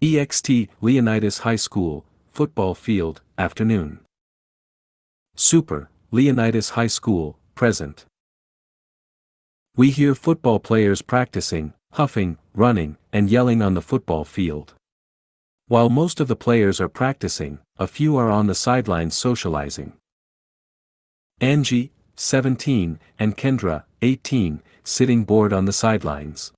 EXT Leonidas High School, football field, afternoon. Super, Leonidas High School, present. We hear football players practicing, huffing, running, and yelling on the football field. While most of the players are practicing, a few are on the sidelines socializing. Angie, 17, and Kendra, 18, sitting bored on the sidelines.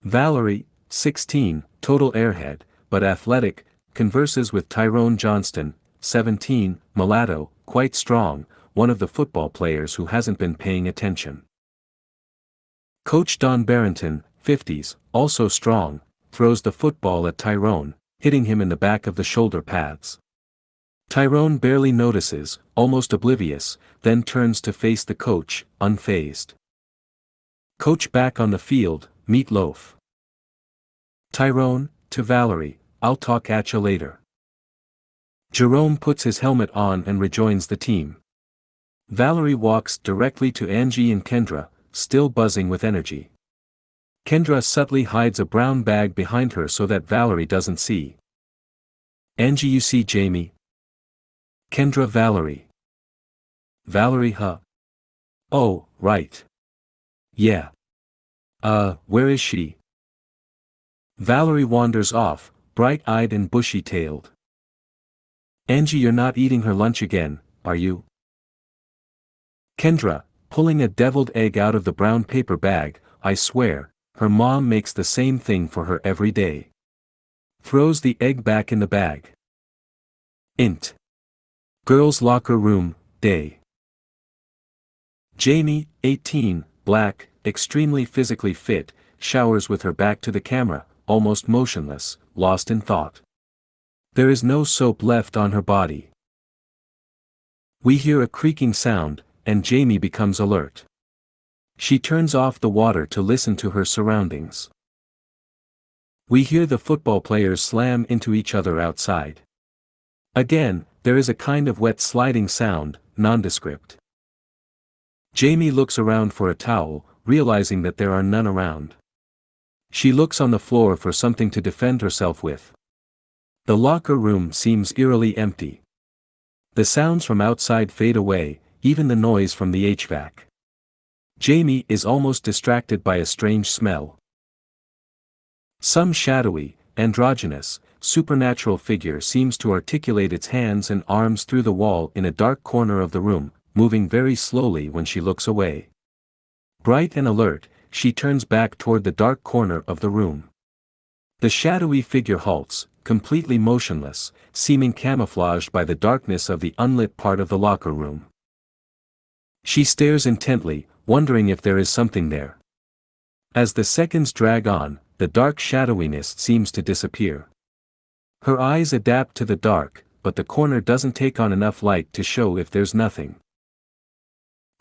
Valerie, 16, total airhead, but athletic, converses with Tyrone Johnston, 17, mulatto, quite strong, one of the football players who hasn't been paying attention. Coach Don Barrington, 50s, also strong, throws the football at Tyrone, hitting him in the back of the shoulder pads. Tyrone barely notices, almost oblivious, then turns to face the coach, unfazed. Coach back on the field, Meat Loaf. Tyrone, to Valerie, I'll talk at you later. Jerome puts his helmet on and rejoins the team. Valerie walks directly to Angie and Kendra, still buzzing with energy. Kendra subtly hides a brown bag behind her so that Valerie doesn't see. Angie, you see Jamie? Kendra, Valerie. Valerie, huh? Oh, right. Yeah. Where is she? Valerie wanders off, bright-eyed and bushy-tailed. Angie, you're not eating her lunch again, are you? Kendra, pulling a deviled egg out of the brown paper bag, I swear, her mom makes the same thing for her every day. Throws the egg back in the bag. Int. Girls' locker room, day. Jamie, 18, black, extremely physically fit, showers with her back to the camera, almost motionless, lost in thought. There is no soap left on her body. We hear a creaking sound, and Jamie becomes alert. She turns off the water to listen to her surroundings. We hear the football players slam into each other outside. Again, there is a kind of wet sliding sound, nondescript. Jamie looks around for a towel, realizing that there are none around. She looks on the floor for something to defend herself with. The locker room seems eerily empty. The sounds from outside fade away, even the noise from the HVAC. Jamie is almost distracted by a strange smell. Some shadowy, androgynous, supernatural figure seems to articulate its hands and arms through the wall in a dark corner of the room, moving very slowly when she looks away. Bright and alert, she turns back toward the dark corner of the room. The shadowy figure halts, completely motionless, seeming camouflaged by the darkness of the unlit part of the locker room. She stares intently, wondering if there is something there. As the seconds drag on, the dark shadowiness seems to disappear. Her eyes adapt to the dark, but the corner doesn't take on enough light to show if there's nothing.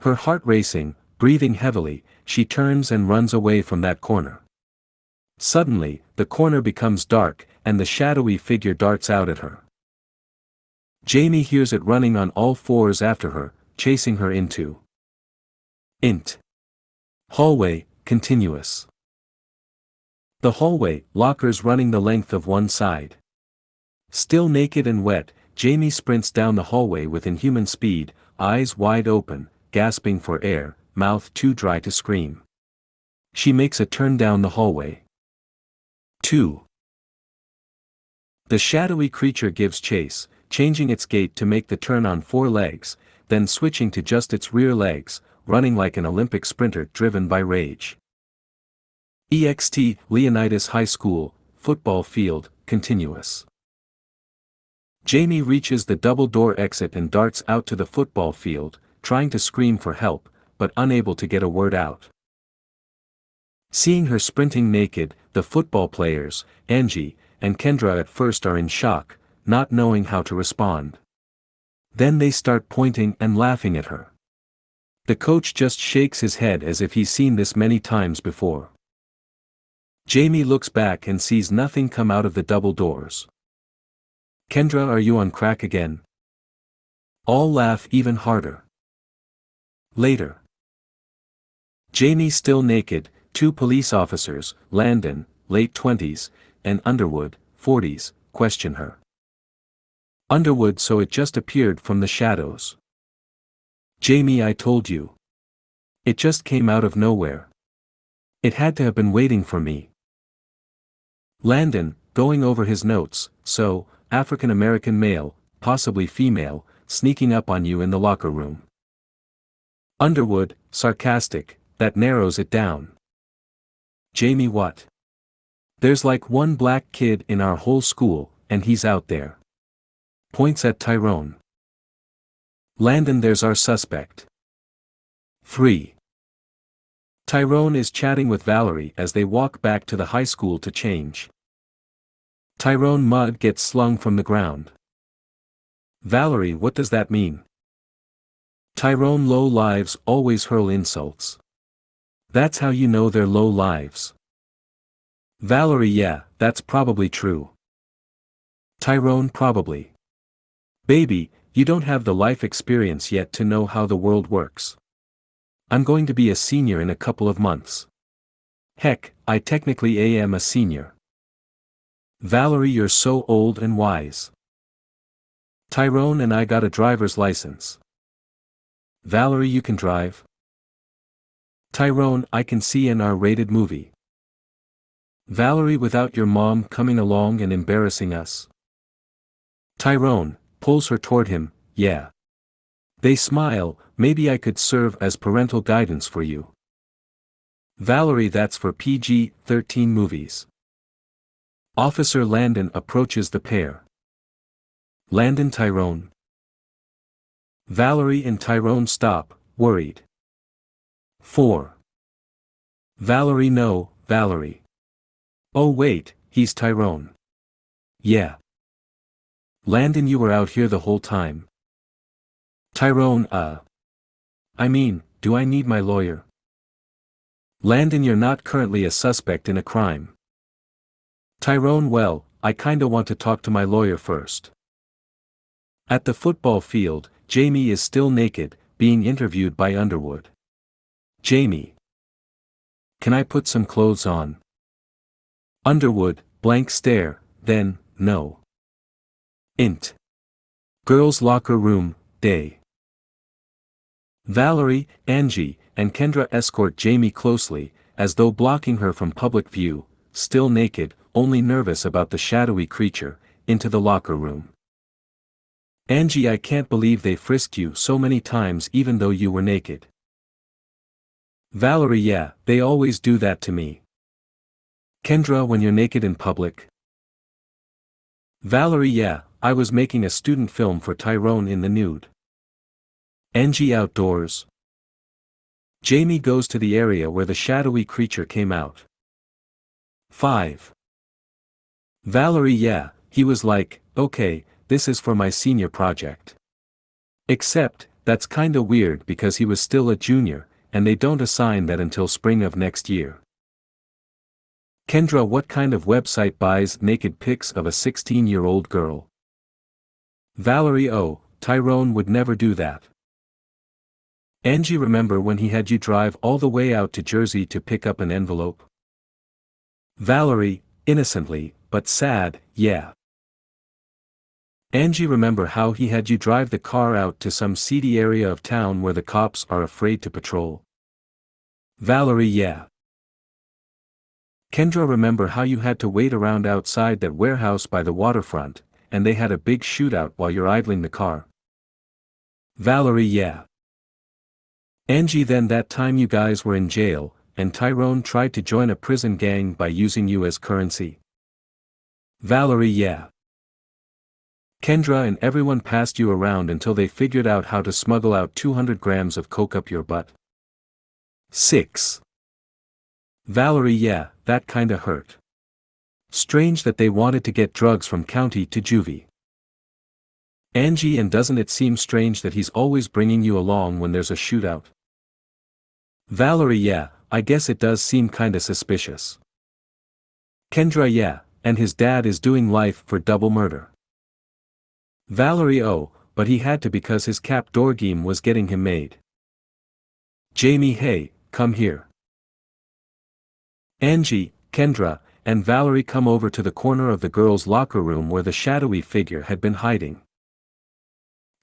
Her heart racing, breathing heavily, she turns and runs away from that corner. Suddenly, the corner becomes dark, and the shadowy figure darts out at her. Jamie hears it running on all fours after her, chasing her into Int. Hallway, continuous. The hallway, lockers running the length of one side. Still naked and wet, Jamie sprints down the hallway with inhuman speed, eyes wide open, gasping for air, mouth too dry to scream. She makes a turn down the hallway. 2. The shadowy creature gives chase, changing its gait to make the turn on 4 legs, then switching to just its rear legs, running like an Olympic sprinter driven by rage. EXT Leonidas High School, football field, continuous. Jamie reaches the double-door exit and darts out to the football field, trying to scream for help, but unable to get a word out. Seeing her sprinting naked, the football players, Angie, and Kendra at first are in shock, not knowing how to respond. Then they start pointing and laughing at her. The coach just shakes his head as if he's seen this many times before. Jamie looks back and sees nothing come out of the double doors. Kendra, are you on crack again? All laugh even harder. Later. Jamie still naked, 2 police officers, Landon, late 20s, and Underwood, 40s, question her. Underwood, so it just appeared from the shadows. Jamie, I told you. It just came out of nowhere. It had to have been waiting for me. Landon, going over his notes, so, African American male, possibly female, sneaking up on you in the locker room. Underwood, sarcastic, that narrows it down. Jamie, what? There's like one black kid in our whole school, and he's out there. Points at Tyrone. Landon, there's our suspect. 3. Tyrone is chatting with Valerie as they walk back to the high school to change. Tyrone, mud gets slung from the ground. Valerie, what does that mean? Tyrone, low lives always hurl insults. That's how you know they're low lives. Valerie, yeah, that's probably true. Tyrone, probably. Baby, you don't have the life experience yet to know how the world works. I'm going to be a senior in a couple of months. Heck, I technically am a senior. Valerie, you're so old and wise. Tyrone, and I got a driver's license. Valerie, you can drive. Tyrone, I can see an R-rated movie. Valerie, without your mom coming along and embarrassing us. Tyrone, pulls her toward him, yeah. They smile, maybe I could serve as parental guidance for you. Valerie, that's for PG-13 movies. Officer Landon approaches the pair. Landon, Tyrone. Valerie and Tyrone stop, worried. 4. Valerie, no, Valerie. Oh wait, he's Tyrone. Yeah. Landon, you were out here the whole time. Tyrone, I mean, do I need my lawyer? Landon, you're not currently a suspect in a crime. Tyrone, well, I kinda want to talk to my lawyer first. At the football field, Jamie is still naked, being interviewed by Underwood. Jamie. Can I put some clothes on? Underwood, blank stare, then, no. Int. Girls' locker room, day. Valerie, Angie, and Kendra escort Jamie closely, as though blocking her from public view, still naked, only nervous about the shadowy creature, into the locker room. Angie, I can't believe they frisked you so many times even though you were naked. Valerie, yeah, they always do that to me. Kendra, when you're naked in public. Valerie, yeah, I was making a student film for Tyrone in the nude. Angie, outdoors. Jamie goes to the area where the shadowy creature came out. 5. Valerie, yeah, he was like, okay, this is for my senior project. Except, that's kinda weird because he was still a junior, and they don't assign that until spring of next year. Kendra, what kind of website buys naked pics of a 16-year-old girl? Valerie, oh, Tyrone would never do that. Angie, remember when he had you drive all the way out to Jersey to pick up an envelope? Valerie, innocently, but sad, yeah. Angie, remember how he had you drive the car out to some seedy area of town where the cops are afraid to patrol? Valerie, yeah. Kendra, remember how you had to wait around outside that warehouse by the waterfront, and they had a big shootout while you're idling the car? Valerie, yeah. Angie, then that time you guys were in jail, and Tyrone tried to join a prison gang by using you as currency? Valerie, yeah. Kendra, and everyone passed you around until they figured out how to smuggle out 200 grams of coke up your butt? 6. Valerie, yeah, that kinda hurt. Strange that they wanted to get drugs from county to juvie. Angie, and doesn't it seem strange that he's always bringing you along when there's a shootout? Valerie, yeah, I guess it does seem kinda suspicious. Kendra, yeah, and his dad is doing life for double murder. Valerie, oh, but he had to because his cap door game was getting him made. Jamie, hey, come here. Angie, Kendra, and Valerie come over to the corner of the girls' locker room where the shadowy figure had been hiding.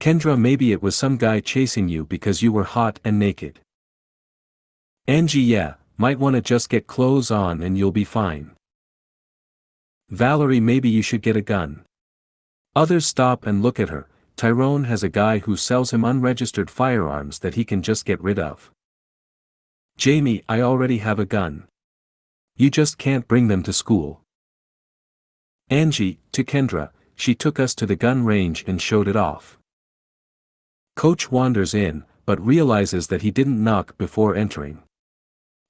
Kendra, maybe it was some guy chasing you because you were hot and naked. Angie, yeah, might wanna just get clothes on and you'll be fine. Valerie, maybe you should get a gun. Others stop and look at her. Tyrone has a guy who sells him unregistered firearms that he can just get rid of. Jamie, I already have a gun. You just can't bring them to school. Angie, to Kendra, she took us to the gun range and showed it off. Coach wanders in, but realizes that he didn't knock before entering.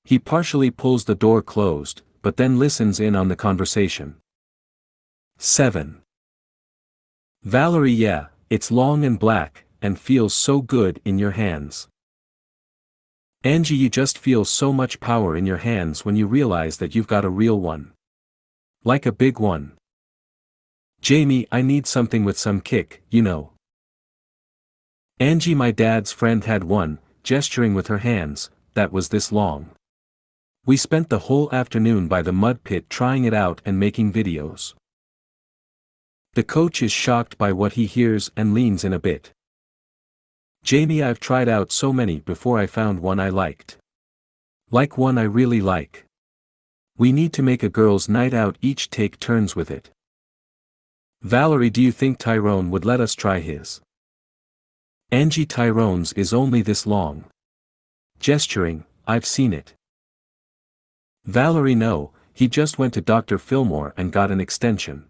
He partially pulls the door closed, but then listens in on the conversation. 7. Valerie, yeah, it's long and black, and feels so good in your hands. Angie, you just feel so much power in your hands when you realize that you've got a real one. Like a big one. Jamie, I need something with some kick, you know. Angie, my dad's friend had one, gesturing with her hands, that was this long. We spent the whole afternoon by the mud pit trying it out and making videos. The coach is shocked by what he hears and leans in a bit. Jamie, I've tried out so many before I found one I liked. Like one I really like. We need to make a girls' night out, each take turns with it. Valerie, do you think Tyrone would let us try his? Angie, Tyrone's is only this long. Gesturing, I've seen it. Valerie, no, he just went to Dr. Fillmore and got an extension.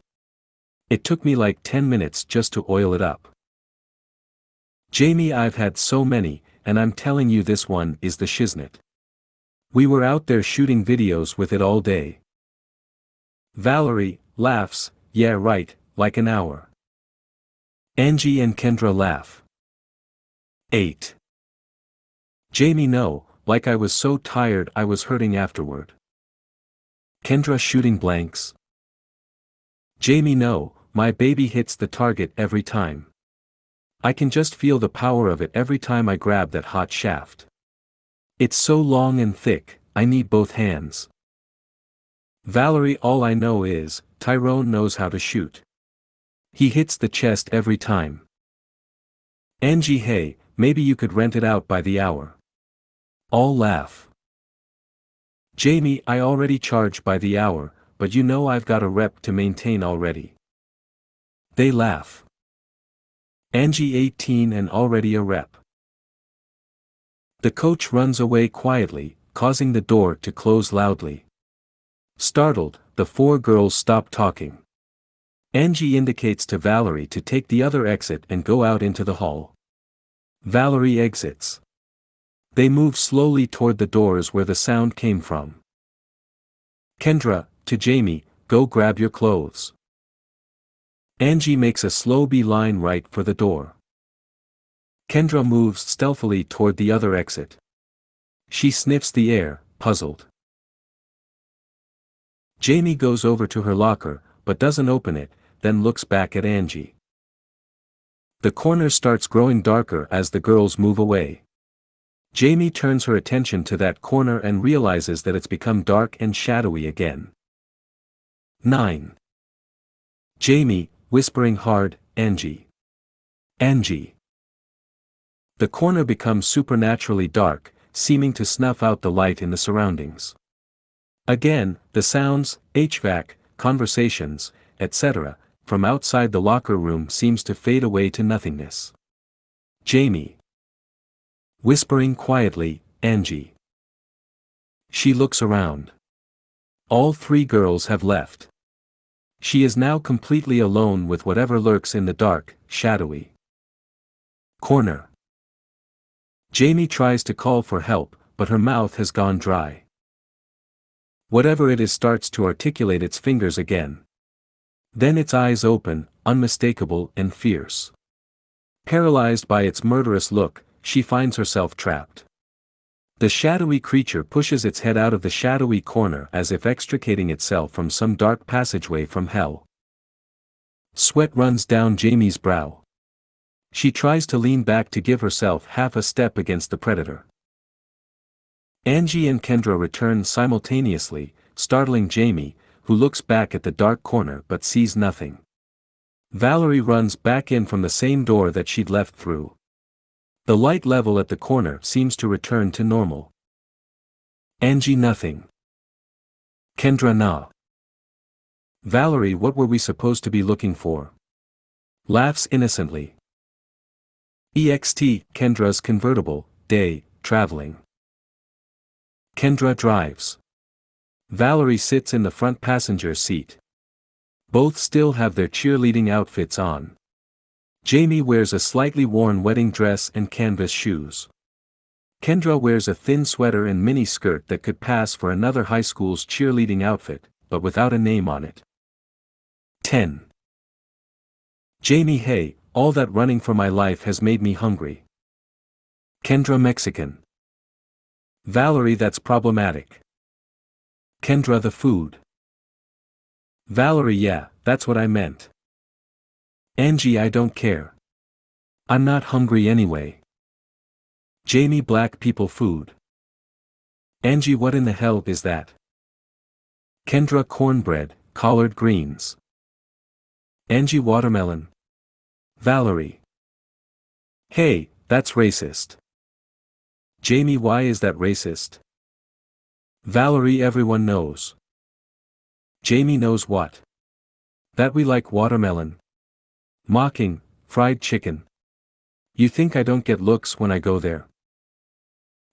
It took me like 10 minutes just to oil it up. Jamie, I've had so many, and I'm telling you this one is the shiznit. We were out there shooting videos with it all day. Valerie laughs, yeah right, like an hour. Angie and Kendra laugh. 8. Jamie, no, like I was so tired I was hurting afterward. Kendra, shooting blanks. Jamie, no, my baby hits the target every time. I can just feel the power of it every time I grab that hot shaft. It's so long and thick, I need both hands. Valerie, all I know is, Tyrone knows how to shoot. He hits the chest every time. Angie, hey, maybe you could rent it out by the hour. All laugh. Jamie, I already charge by the hour, but you know I've got a rep to maintain already. They laugh. Angie, 18 and already a rep. The coach runs away quietly, causing the door to close loudly. Startled, the four girls stop talking. Angie indicates to Valerie to take the other exit and go out into the hall. Valerie exits. They move slowly toward the doors where the sound came from. Kendra, to Jamie, go grab your clothes. Angie makes a slow beeline right for the door. Kendra moves stealthily toward the other exit. She sniffs the air, puzzled. Jamie goes over to her locker, but doesn't open it, then looks back at Angie. The corner starts growing darker as the girls move away. Jamie turns her attention to that corner and realizes that it's become dark and shadowy again. 9. Jamie, whispering hard, Angie. Angie. The corner becomes supernaturally dark, seeming to snuff out the light in the surroundings. Again, the sounds, HVAC, conversations, etc., from outside the locker room seems to fade away to nothingness. Jamie. Whispering quietly, Angie. She looks around. All three girls have left. She is now completely alone with whatever lurks in the dark, shadowy corner. Jamie tries to call for help, but her mouth has gone dry. Whatever it is starts to articulate its fingers again. Then its eyes open, unmistakable and fierce. Paralyzed by its murderous look, she finds herself trapped. The shadowy creature pushes its head out of the shadowy corner as if extricating itself from some dark passageway from hell. Sweat runs down Jamie's brow. She tries to lean back to give herself half a step against the predator. Angie and Kendra return simultaneously, startling Jamie, who looks back at the dark corner but sees nothing. Valerie runs back in from the same door that she'd left through. The light level at the corner seems to return to normal. Angie nothing. Kendra nah. Valerie, what were we supposed to be looking for? Laughs innocently. EXT, Kendra's convertible, day, traveling. Kendra drives. Valerie sits in the front passenger seat. Both still have their cheerleading outfits on. Jamie wears a slightly worn wedding dress and canvas shoes. Kendra wears a thin sweater and mini skirt that could pass for another high school's cheerleading outfit, but without a name on it. 10. Jamie, hey, all that running for my life has made me hungry. Kendra, Mexican. Valerie, that's problematic. Kendra, the food. Valerie, yeah, that's what I meant. Angie, I don't care. I'm not hungry anyway. Jamie, black people food. Angie, what in the hell is that? Kendra, cornbread, collard greens. Angie, watermelon. Valerie. Hey, that's racist. Jamie, why is that racist? Valerie, everyone knows. Jamie, knows what? That we like watermelon. Mocking, fried chicken. You think I don't get looks when I go there?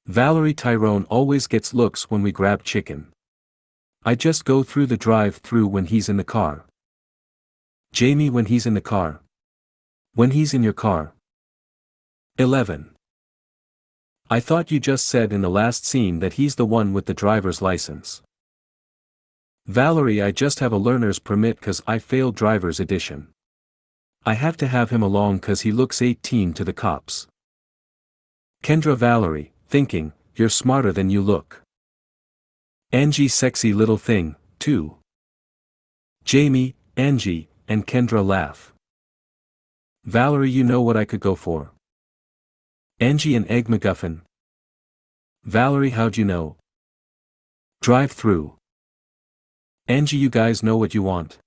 Valerie, Tyrone always gets looks when we grab chicken. I just go through the drive-through when he's in the car. Jamie, when he's in the car. When he's in your car. 11. I thought you just said in the last scene that he's the one with the driver's license. Valerie, I just have a learner's permit cause I failed driver's edition. I have to have him along cause he looks 18 to the cops. Kendra, Valerie, thinking, you're smarter than you look. Angie, sexy little thing, too. Jamie, Angie, and Kendra laugh. Valerie, you know what I could go for? Angie, an egg McGuffin. Valerie, how'd you know? Drive through. Angie, you guys know what you want.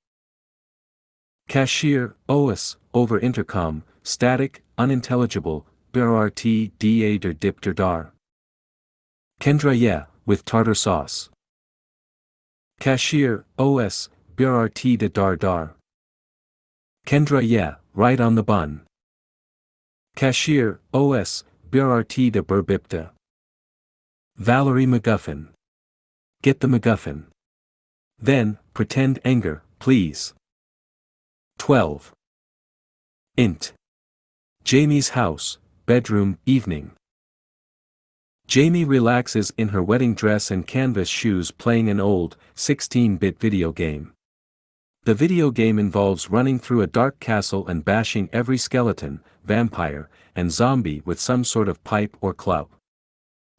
Cashier, OS, over intercom, static, unintelligible, BRT, DA der dip der dar. Kendra, yeah, with tartar sauce. Cashier, OS, BRT de dar dar. Kendra, yeah, right on the bun. Cashier, OS, BRT de burbipta. Valerie, McGuffin. Get the McGuffin. Then, pretend anger, please. 12. Int. Jamie's house, bedroom, evening. Jamie relaxes in her wedding dress and canvas shoes playing an old, 16-bit video game. The video game involves running through a dark castle and bashing every skeleton, vampire, and zombie with some sort of pipe or club.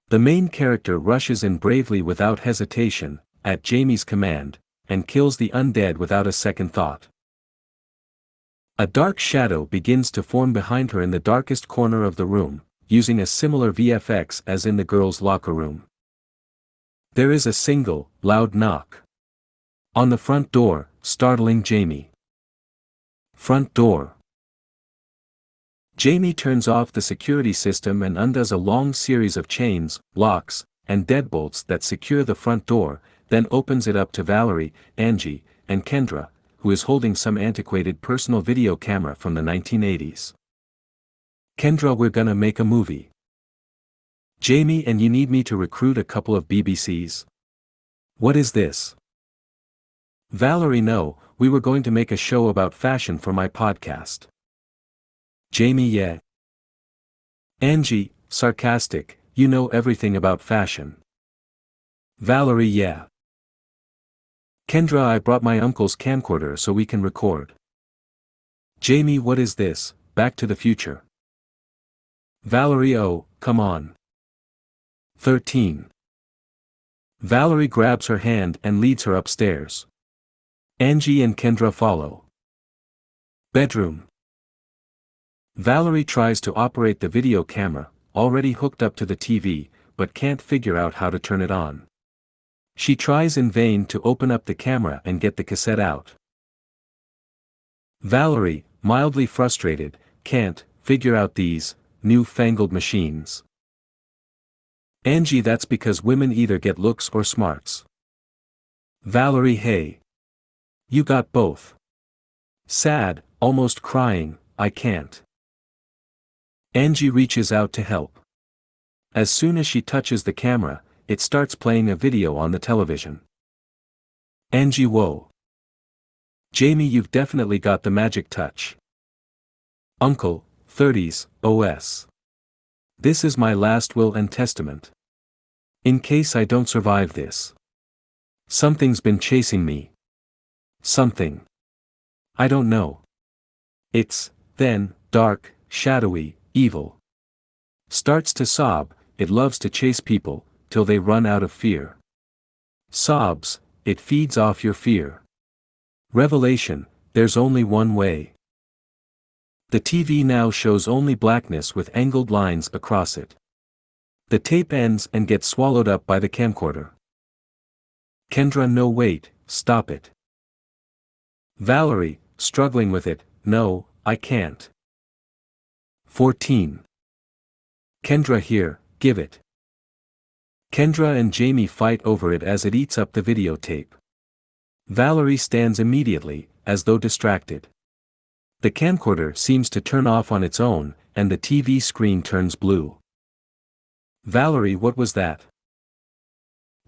The main character rushes in bravely without hesitation, at Jamie's command, and kills the undead without a second thought. A dark shadow begins to form behind her in the darkest corner of the room, using a similar VFX as in the girls' locker room. There is a single, loud knock. On the front door, startling Jamie. Front door. Jamie turns off the security system and undoes a long series of chains, locks, and deadbolts that secure the front door, then opens it up to Valerie, Angie, and Kendra, who is holding some antiquated personal video camera from the 1980s. Kendra, we're gonna make a movie. Jamie, and you need me to recruit a couple of BBCs? What is this? Valerie, no, we were going to make a show about fashion for my podcast. Jamie, yeah. Angie, sarcastic, you know everything about fashion. Valerie, yeah. Kendra, I brought my uncle's camcorder so we can record. Jamie, what is this, Back to the Future? Valerie, oh, come on. 13. Valerie grabs her hand and leads her upstairs. Angie and Kendra follow. Bedroom. Valerie tries to operate the video camera, already hooked up to the TV, but can't figure out how to turn it on. She tries in vain to open up the camera and get the cassette out. Valerie, mildly frustrated, can't figure out these new-fangled machines. Angie, that's because women either get looks or smarts. Valerie, hey. You got both. Sad, almost crying, I can't. Angie reaches out to help. As soon as she touches the camera, it starts playing a video on the television. Angie, whoa. Jamie, you've definitely got the magic touch. Uncle, 30s, OS. This is my last will and testament. In case I don't survive this. Something's been chasing me. Something. I don't know. It's, then, dark, shadowy, evil. Starts to sob, it loves to chase people, till they run out of fear. Sobs, it feeds off your fear. Revelation, there's only one way. The TV now shows only blackness with angled lines across it. The tape ends and gets swallowed up by the camcorder. Kendra, no wait, stop it. Valerie, struggling with it, no, I can't. 14. Kendra, here, give it. Kendra and Jamie fight over it as it eats up the videotape. Valerie stands immediately, as though distracted. The camcorder seems to turn off on its own, and the TV screen turns blue. Valerie, what was that?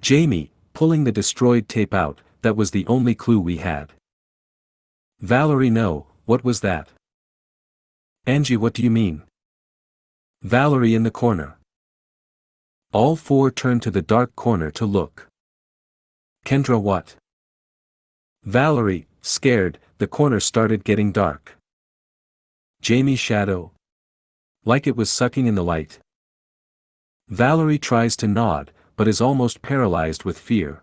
Jamie, pulling the destroyed tape out, that was the only clue we had. Valerie, no, what was that? Angie, what do you mean? Valerie, in the corner. All four turn to the dark corner to look. Kendra, what? Valerie, scared, the corner started getting dark. Jamie, shadow. Like it was sucking in the light. Valerie tries to nod, but is almost paralyzed with fear.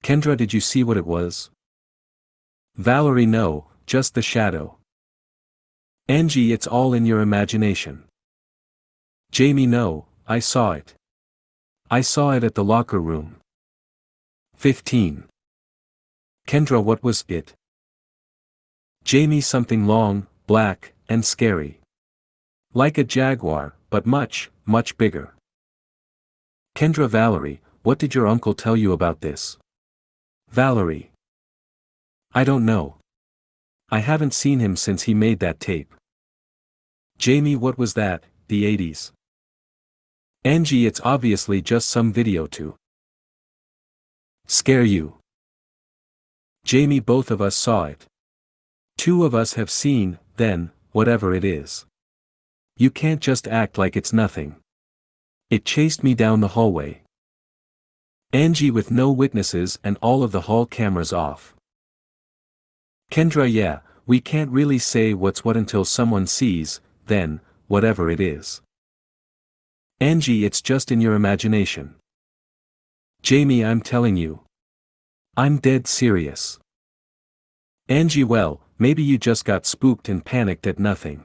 Kendra, did you see what it was? Valerie, no, just the shadow. Angie, it's all in your imagination. Jamie, no, I saw it. I saw it at the locker room. 15. Kendra, what was it? Jamie, something long, black, and scary. Like a jaguar, but much, much bigger. Kendra, Valerie, what did your uncle tell you about this? Valerie. I don't know. I haven't seen him since he made that tape. Jamie, what was that, the 80s? Angie, it's obviously just some video to scare you. Jamie, both of us saw it. Two of us have seen, then, whatever it is. You can't just act like it's nothing. It chased me down the hallway. Angie, with no witnesses and all of the hall cameras off. Kendra, yeah, we can't really say what's what until someone sees, then, whatever it is. Angie, it's just in your imagination. Jamie, I'm telling you. I'm dead serious. Angie, well, maybe you just got spooked and panicked at nothing.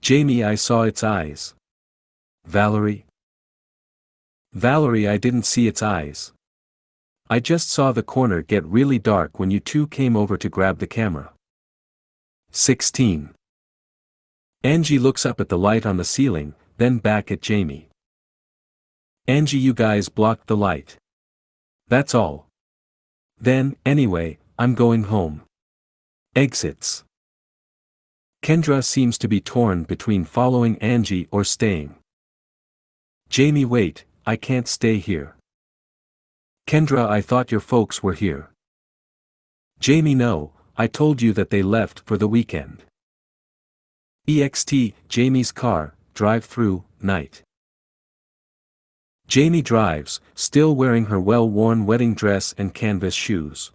Jamie, I saw its eyes. Valerie? Valerie, I didn't see its eyes. I just saw the corner get really dark when you two came over to grab the camera. 16. Angie looks up at the light on the ceiling, then back at Jamie. Angie, you guys blocked the light. That's all. Then, anyway, I'm going home. Exits. Kendra seems to be torn between following Angie or staying. Jamie, wait, I can't stay here. Kendra, I thought your folks were here. Jamie, no, I told you that they left for the weekend. EXT, Jamie's car, drive-through, night. Jamie drives, still wearing her well-worn wedding dress and canvas shoes.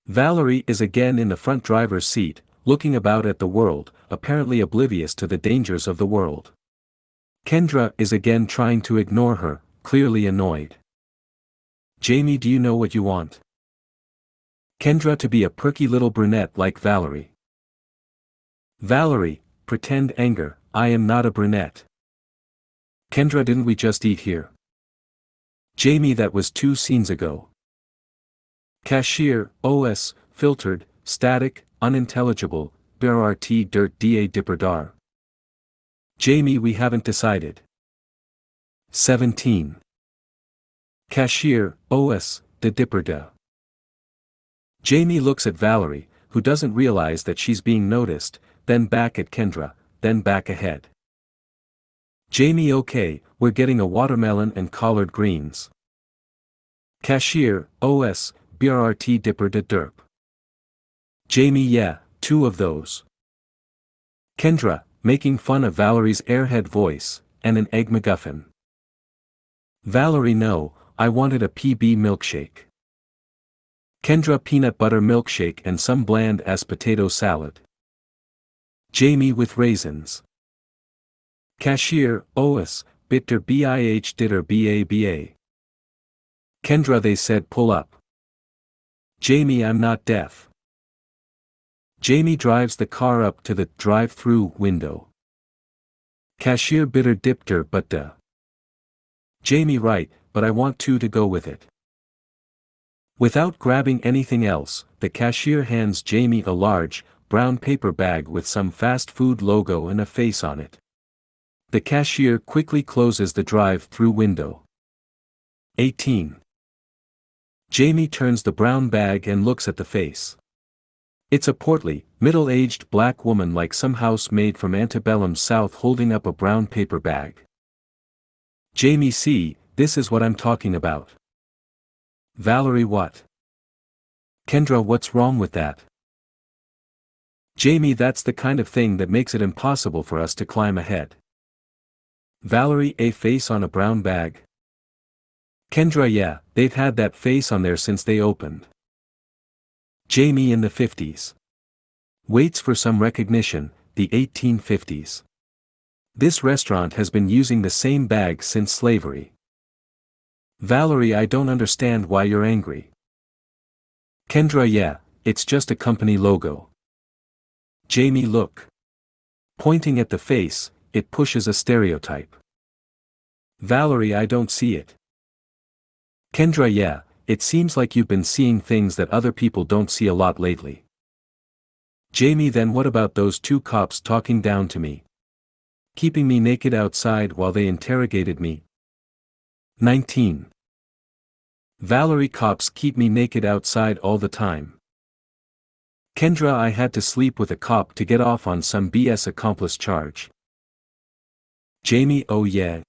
Valerie is again in the front driver's seat, looking about at the world, apparently oblivious to the dangers of the world. Kendra is again trying to ignore her, clearly annoyed. Jamie, do you know what you want? Kendra, to be a perky little brunette like Valerie. Valerie, pretend anger, I am not a brunette. Kendra, didn't we just eat here? Jamie, that was 2 scenes ago. Cashier, OS, filtered, static, unintelligible, BRT dirt da dipper dar. Jamie, we haven't decided. 17. Cashier, OS, de dipper da. Jamie looks at Valerie, who doesn't realize that she's being noticed, then back at Kendra, then back ahead. Jamie, okay, we're getting a watermelon and collard greens. Cashier, OS, BRT dipper de derp. Jamie, yeah, 2 of those. Kendra, making fun of Valerie's airhead voice, and an egg MacGuffin. Valerie, no, I wanted a PB milkshake. Kendra, peanut butter milkshake and some bland-ass potato salad. Jamie, with raisins. Cashier, OS, bitter BIH ditter BABA. Kendra, they said pull up. Jamie, I'm not deaf. Jamie drives the car up to the drive-through window. Cashier, bitter dipter but duh. Jamie, right, but I want 2 to go with it. Without grabbing anything else, the cashier hands Jamie a large, brown paper bag with some fast food logo and a face on it. The cashier quickly closes the drive-through window. 18. Jamie turns the brown bag and looks at the face. It's a portly, middle-aged black woman like some house maid from antebellum South holding up a brown paper bag. Jamie, see, this is what I'm talking about. Valerie, what? Kendra, what's wrong with that? Jamie, that's the kind of thing that makes it impossible for us to climb ahead. Valerie, a face on a brown bag? Kendra, yeah, they've had that face on there since they opened. Jamie, in the 50s. Waits for some recognition, the 1850s. This restaurant has been using the same bag since slavery. Valerie, I don't understand why you're angry. Kendra, yeah, it's just a company logo. Jamie, look. Pointing at the face, it pushes a stereotype. Valerie, I don't see it. Kendra, yeah, it seems like you've been seeing things that other people don't see a lot lately. Jamie, then what about those 2 cops talking down to me? Keeping me naked outside while they interrogated me? 19. Valerie, cops keep me naked outside all the time. Kendra, I had to sleep with a cop to get off on some BS accomplice charge. Jamie, oh yeah.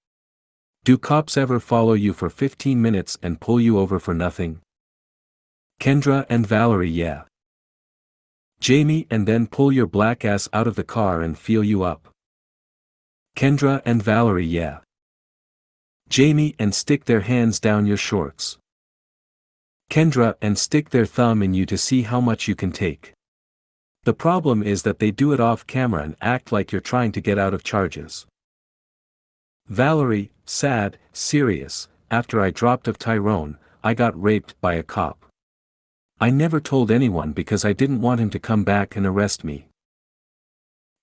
Do cops ever follow you for 15 minutes and pull you over for nothing? Kendra and Valerie, yeah. Jamie, and then pull your black ass out of the car and feel you up. Kendra and Valerie, yeah. Jamie, and stick their hands down your shorts. Kendra, and stick their thumb in you to see how much you can take. The problem is that they do it off camera and act like you're trying to get out of charges. Valerie, sad, serious, after I dropped off Tyrone, I got raped by a cop. I never told anyone because I didn't want him to come back and arrest me.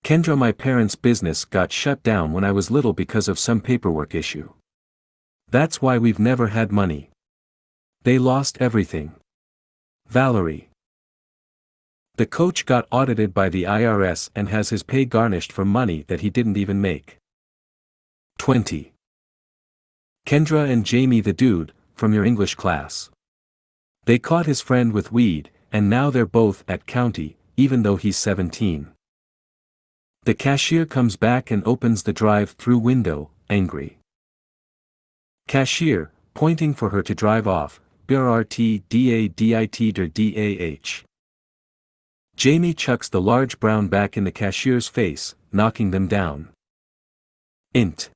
Kendra, my parents' business got shut down when I was little because of some paperwork issue. That's why we've never had money. They lost everything. Valerie. The coach got audited by the IRS and has his pay garnished for money that he didn't even make. 20. Kendra and Jamie, the dude, from your English class. They caught his friend with weed, and now they're both at county, even though he's 17. The cashier comes back and opens the drive-through window, angry. Cashier, pointing for her to drive off, BRT DADIT or DAH. Jamie chucks the large brown back in the cashier's face, knocking them down. Int.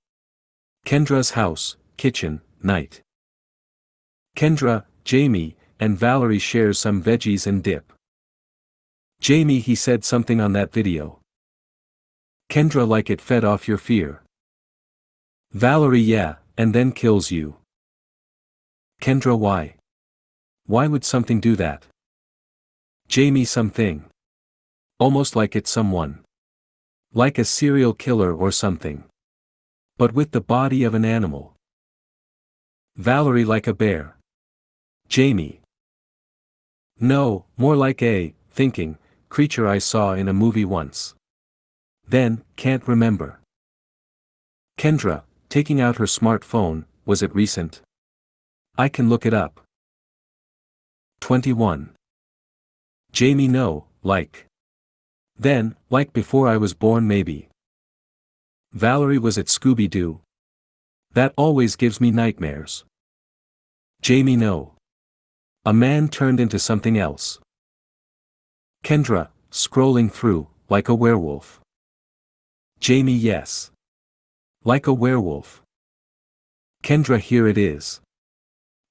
Kendra's house, kitchen, night. Kendra, Jamie, and Valerie share some veggies and dip. Jamie, he said something on that video. Kendra, like it fed off your fear. Valerie, yeah, and then kills you. Kendra, why? Why would something do that? Jamie, something. Almost like it's someone. Like a serial killer or something. But with the body of an animal. Valerie like a bear. Jamie. No, more like a, thinking, creature I saw in a movie once. Then, can't remember. Kendra, taking out her smartphone, was it recent? I can look it up. 21. Jamie no, like. Then, like before I was born maybe. Valerie was at Scooby-Doo. That always gives me nightmares. Jamie no. A man turned into something else. Kendra, scrolling through, like a werewolf. Jamie yes. Like a werewolf. Kendra here it is.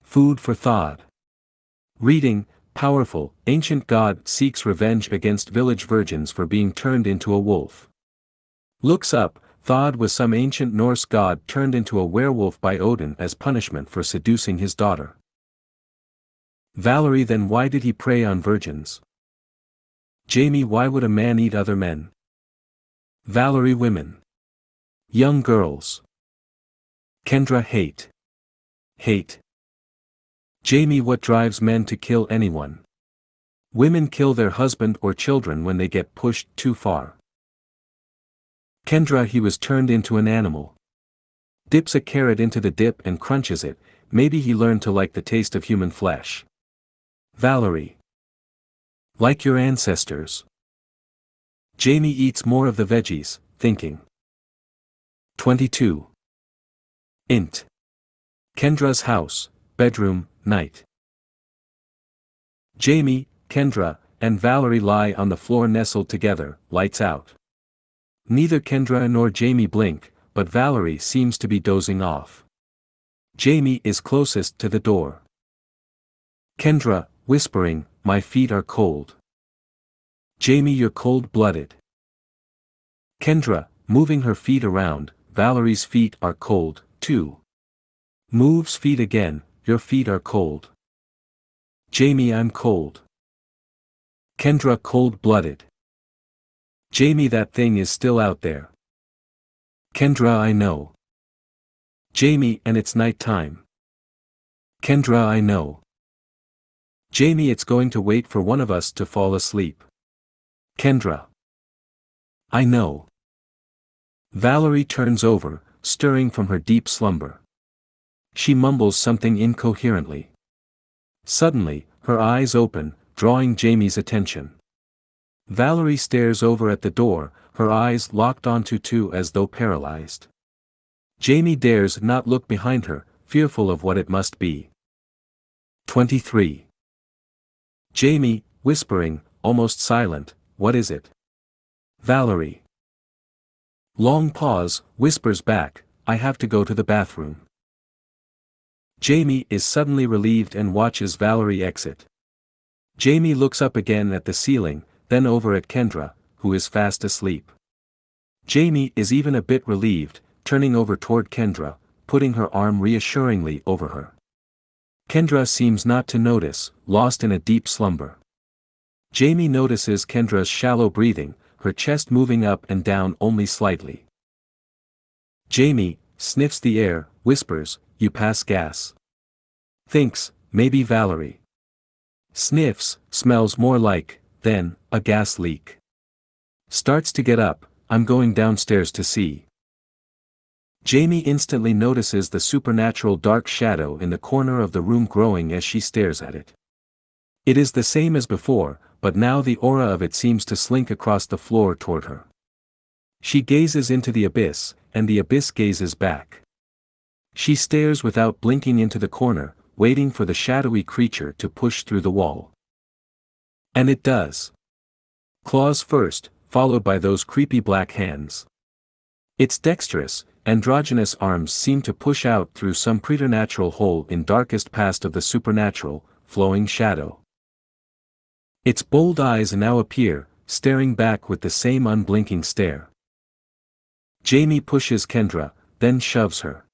Food for thought. Reading, powerful, ancient god seeks revenge against village virgins for being turned into a wolf. Looks up, Thod was some ancient Norse god turned into a werewolf by Odin as punishment for seducing his daughter. Valerie then why did he prey on virgins? Jamie why would a man eat other men? Valerie women. Young girls. Kendra hate. Hate. Jamie what drives men to kill anyone? Women kill their husband or children when they get pushed too far. Kendra he was turned into an animal. Dips a carrot into the dip and crunches it, maybe he learned to like the taste of human flesh. Valerie. Like your ancestors. Jamie eats more of the veggies, thinking. 22. Int. Kendra's house, bedroom, night. Jamie, Kendra, and Valerie lie on the floor nestled together, lights out. Neither Kendra nor Jamie blink, but Valerie seems to be dozing off. Jamie is closest to the door. Kendra, whispering, my feet are cold. Jamie you're cold-blooded. Kendra, moving her feet around, Valerie's feet are cold, too. Moves feet again, your feet are cold. Jamie I'm cold. Kendra cold-blooded. Jamie that thing is still out there. Kendra I know. Jamie and it's night time. Kendra I know. Jamie it's going to wait for one of us to fall asleep. Kendra. I know. Valerie turns over, stirring from her deep slumber. She mumbles something incoherently. Suddenly, her eyes open, drawing Jamie's attention. Valerie stares over at the door, her eyes locked onto two as though paralyzed. Jamie dares not look behind her, fearful of what it must be. 23. Jamie, whispering, almost silent, what is it? Valerie. Long pause, whispers back, I have to go to the bathroom. Jamie is suddenly relieved and watches Valerie exit. Jamie looks up again at the ceiling, then over at Kendra, who is fast asleep. Jamie is even a bit relieved, turning over toward Kendra, putting her arm reassuringly over her. Kendra seems not to notice, lost in a deep slumber. Jamie notices Kendra's shallow breathing, her chest moving up and down only slightly. Jamie sniffs the air, whispers, you pass gas. Thinks, maybe Valerie. Sniffs, smells more like, then, a gas leak. Starts to get up, I'm going downstairs to see. Jamie instantly notices the supernatural dark shadow in the corner of the room growing as she stares at it. It is the same as before, but now the aura of it seems to slink across the floor toward her. She gazes into the abyss, and the abyss gazes back. She stares without blinking into the corner, waiting for the shadowy creature to push through the wall. And it does. Claws first, followed by those creepy black hands. Its dexterous, androgynous arms seem to push out through some preternatural hole in darkest past of the supernatural, flowing shadow. Its bold eyes now appear, staring back with the same unblinking stare. Jamie pushes Kendra, then shoves her.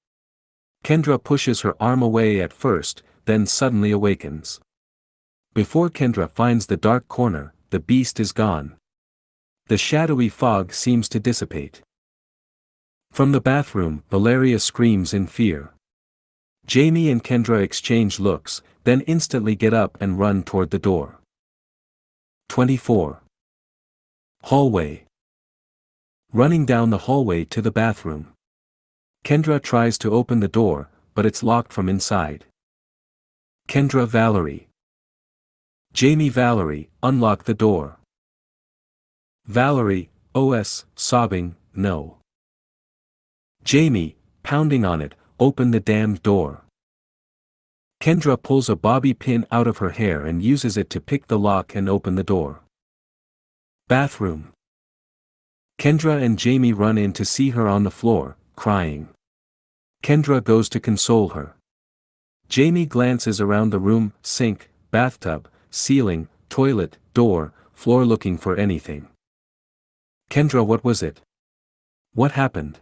Kendra pushes her arm away at first, then suddenly awakens. Before Kendra finds the dark corner, the beast is gone. The shadowy fog seems to dissipate. From the bathroom, Valeria screams in fear. Jamie and Kendra exchange looks, then instantly get up and run toward the door. 24. Hallway. Running down the hallway to the bathroom. Kendra tries to open the door, but it's locked from inside. Kendra Valerie. Jamie Valerie, unlock the door. Valerie, OS, sobbing, no. Jamie, pounding on it, open the damned door. Kendra pulls a bobby pin out of her hair and uses it to pick the lock and open the door. Bathroom. Kendra and Jamie run in to see her on the floor, crying. Kendra goes to console her. Jamie glances around the room, sink, bathtub, ceiling, toilet, door, floor looking for anything. Kendra, what was it? What happened?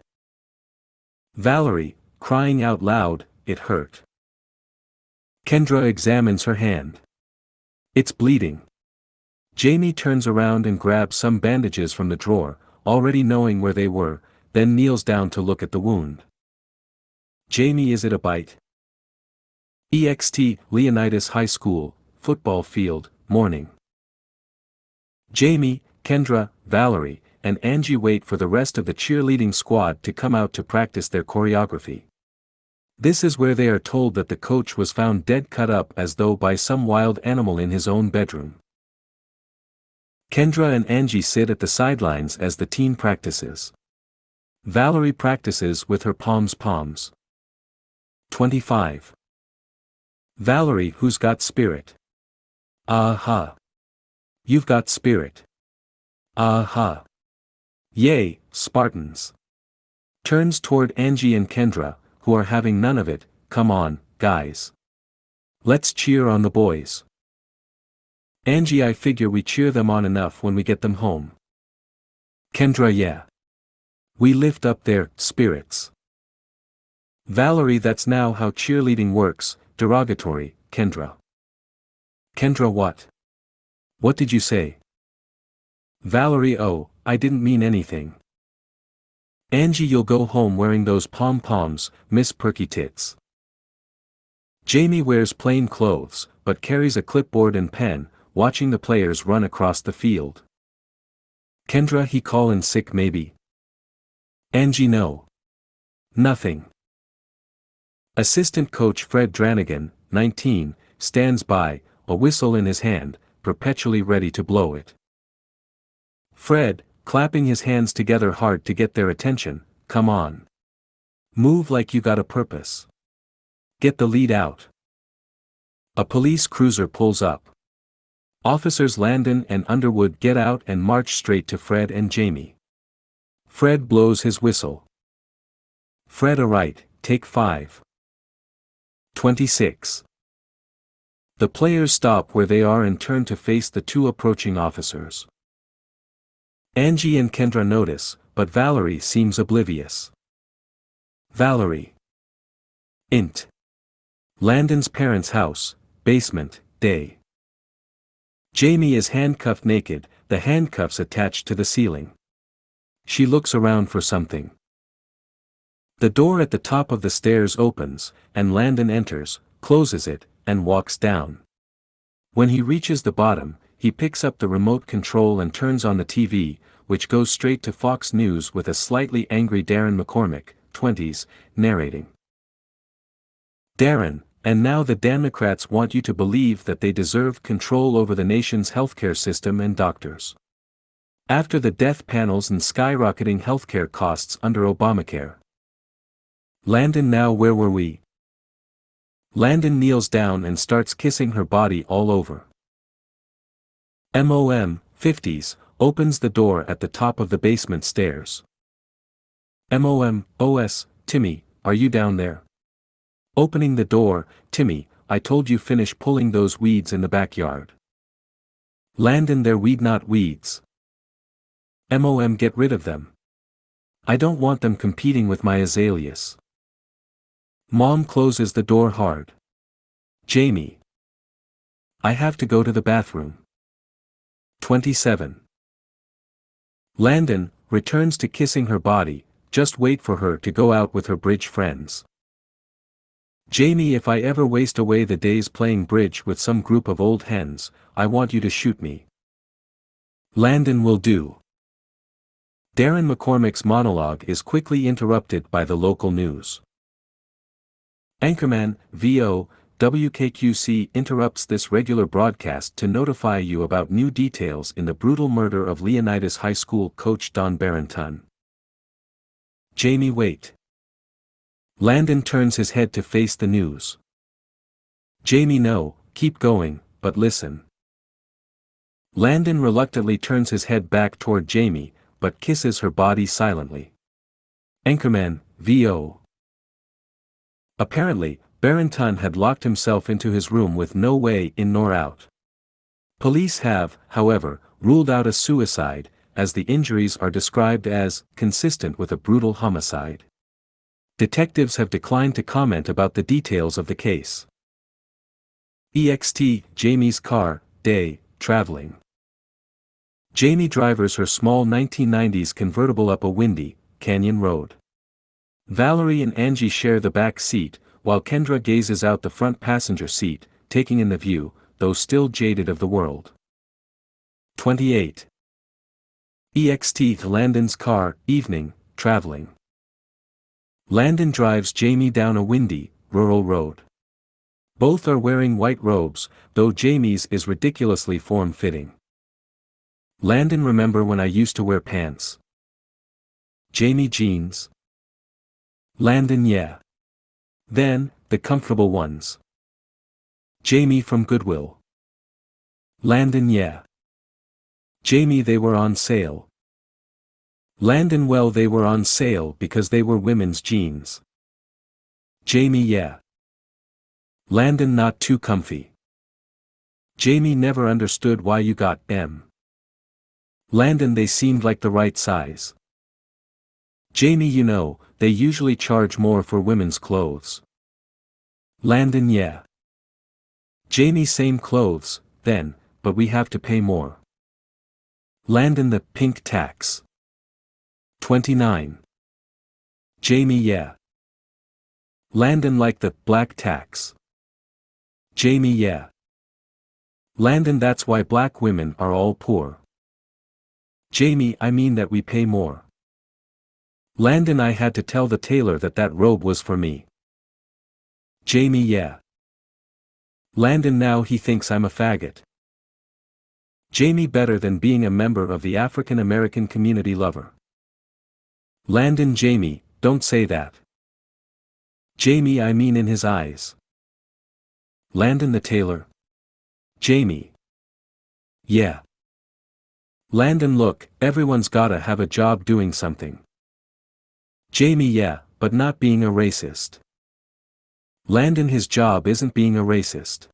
Valerie, crying out loud, it hurt. Kendra examines her hand. It's bleeding. Jamie turns around and grabs some bandages from the drawer, already knowing where they were, then kneels down to look at the wound. Jamie, is it a bite? EXT, Leonidas High School, football field, morning. Jamie, Kendra, Valerie, and Angie wait for the rest of the cheerleading squad to come out to practice their choreography. This is where they are told that the coach was found dead, cut up as though by some wild animal in his own bedroom. Kendra and Angie sit at the sidelines as the team practices. Valerie practices with her palms. 25. Valerie, who's got spirit? Aha. You've got spirit. Aha. Yay, Spartans. Turns toward Angie and Kendra, who are having none of it. Come on, guys. Let's cheer on the boys. Angie, I figure we cheer them on enough when we get them home. Kendra, yeah. We lift up their spirits. Valerie, that's now how cheerleading works, derogatory, Kendra. Kendra, what? What did you say? Valerie, oh, I didn't mean anything. Angie, you'll go home wearing those pom-poms, Miss Perky Tits. Jamie wears plain clothes, but carries a clipboard and pen, watching the players run across the field. Kendra, he callin' sick maybe? Angie, no. Nothing. Assistant coach Fred Dranigan, 19, stands by, a whistle in his hand, perpetually ready to blow it. Fred, clapping his hands together hard to get their attention, come on. Move like you got a purpose. Get the lead out. A police cruiser pulls up. Officers Landon and Underwood get out and march straight to Fred and Jamie. Fred blows his whistle. Fred, alright, take 5. 26. The players stop where they are and turn to face the two approaching officers. Angie and Kendra notice, but Valerie seems oblivious. Valerie. Int. Landon's parents' house, basement, day. Jamie is handcuffed naked, the handcuffs attached to the ceiling. She looks around for something. The door at the top of the stairs opens, and Landon enters, closes it, and walks down. When he reaches the bottom, he picks up the remote control and turns on the TV, which goes straight to Fox News with a slightly angry Darren McCormick, 20s, narrating. Darren, and now the Democrats want you to believe that they deserve control over the nation's healthcare system and doctors. After the death panels and skyrocketing healthcare costs under Obamacare. Landon, now where were we? Landon kneels down and starts kissing her body all over. MOM, 50s, opens the door at the top of the basement stairs. MOM, OS, Timmy, are you down there? Opening the door, Timmy, I told you finish pulling those weeds in the backyard. Landon, they're weed not weeds. MOM, get rid of them. I don't want them competing with my azaleas. Mom closes the door hard. Jamie. I have to go to the bathroom. 27. Landon returns to kissing her body, just wait for her to go out with her bridge friends. Jamie, if I ever waste away the days playing bridge with some group of old hens, I want you to shoot me. Landon will do. Darren McCormick's monologue is quickly interrupted by the local news. Anchorman, VO, WKQC interrupts this regular broadcast to notify you about new details in the brutal murder of Leonidas High School coach Don Barrington. Jamie, wait. Landon turns his head to face the news. Jamie, no, keep going, but listen. Landon reluctantly turns his head back toward Jamie, but kisses her body silently. Anchorman, VO. Apparently, Barrington had locked himself into his room with no way in nor out. Police have, however, ruled out a suicide, as the injuries are described as consistent with a brutal homicide. Detectives have declined to comment about the details of the case. EXT, Jamie's car, day, traveling. Jamie drives her small 1990s convertible up a windy, canyon road. Valerie and Angie share the back seat, while Kendra gazes out the front passenger seat, taking in the view, though still jaded of the world. 28. EXT, Landon's car, evening, traveling. Landon drives Jamie down a windy, rural road. Both are wearing white robes, though Jamie's is ridiculously form-fitting. Landon, remember when I used to wear pants? Jamie, jeans. Landon, yeah. Then, the comfortable ones. Jamie, from Goodwill. Landon, yeah. Jamie, they were on sale. Landon, well, they were on sale because they were women's jeans. Jamie, yeah. Landon, not too comfy. Jamie, never understood why you got M. Landon, they seemed like the right size. Jamie, you know, they usually charge more for women's clothes. Landon, yeah. Jamie, same clothes, then, but we have to pay more. Landon, the pink tax. 29. Jamie, yeah. Landon, like the black tax. Jamie, yeah. Landon, that's why black women are all poor. Jamie, I mean that we pay more. Landon, I had to tell the tailor that that robe was for me. Jamie, yeah. Landon, now he thinks I'm a faggot. Jamie, better than being a member of the African American community lover. Landon, Jamie, don't say that. Jamie, I mean in his eyes. Landon, the tailor. Jamie. Yeah. Landon, look, everyone's gotta have a job doing something. Jamie, yeah, but not being a racist. Landon, his job isn't being a racist.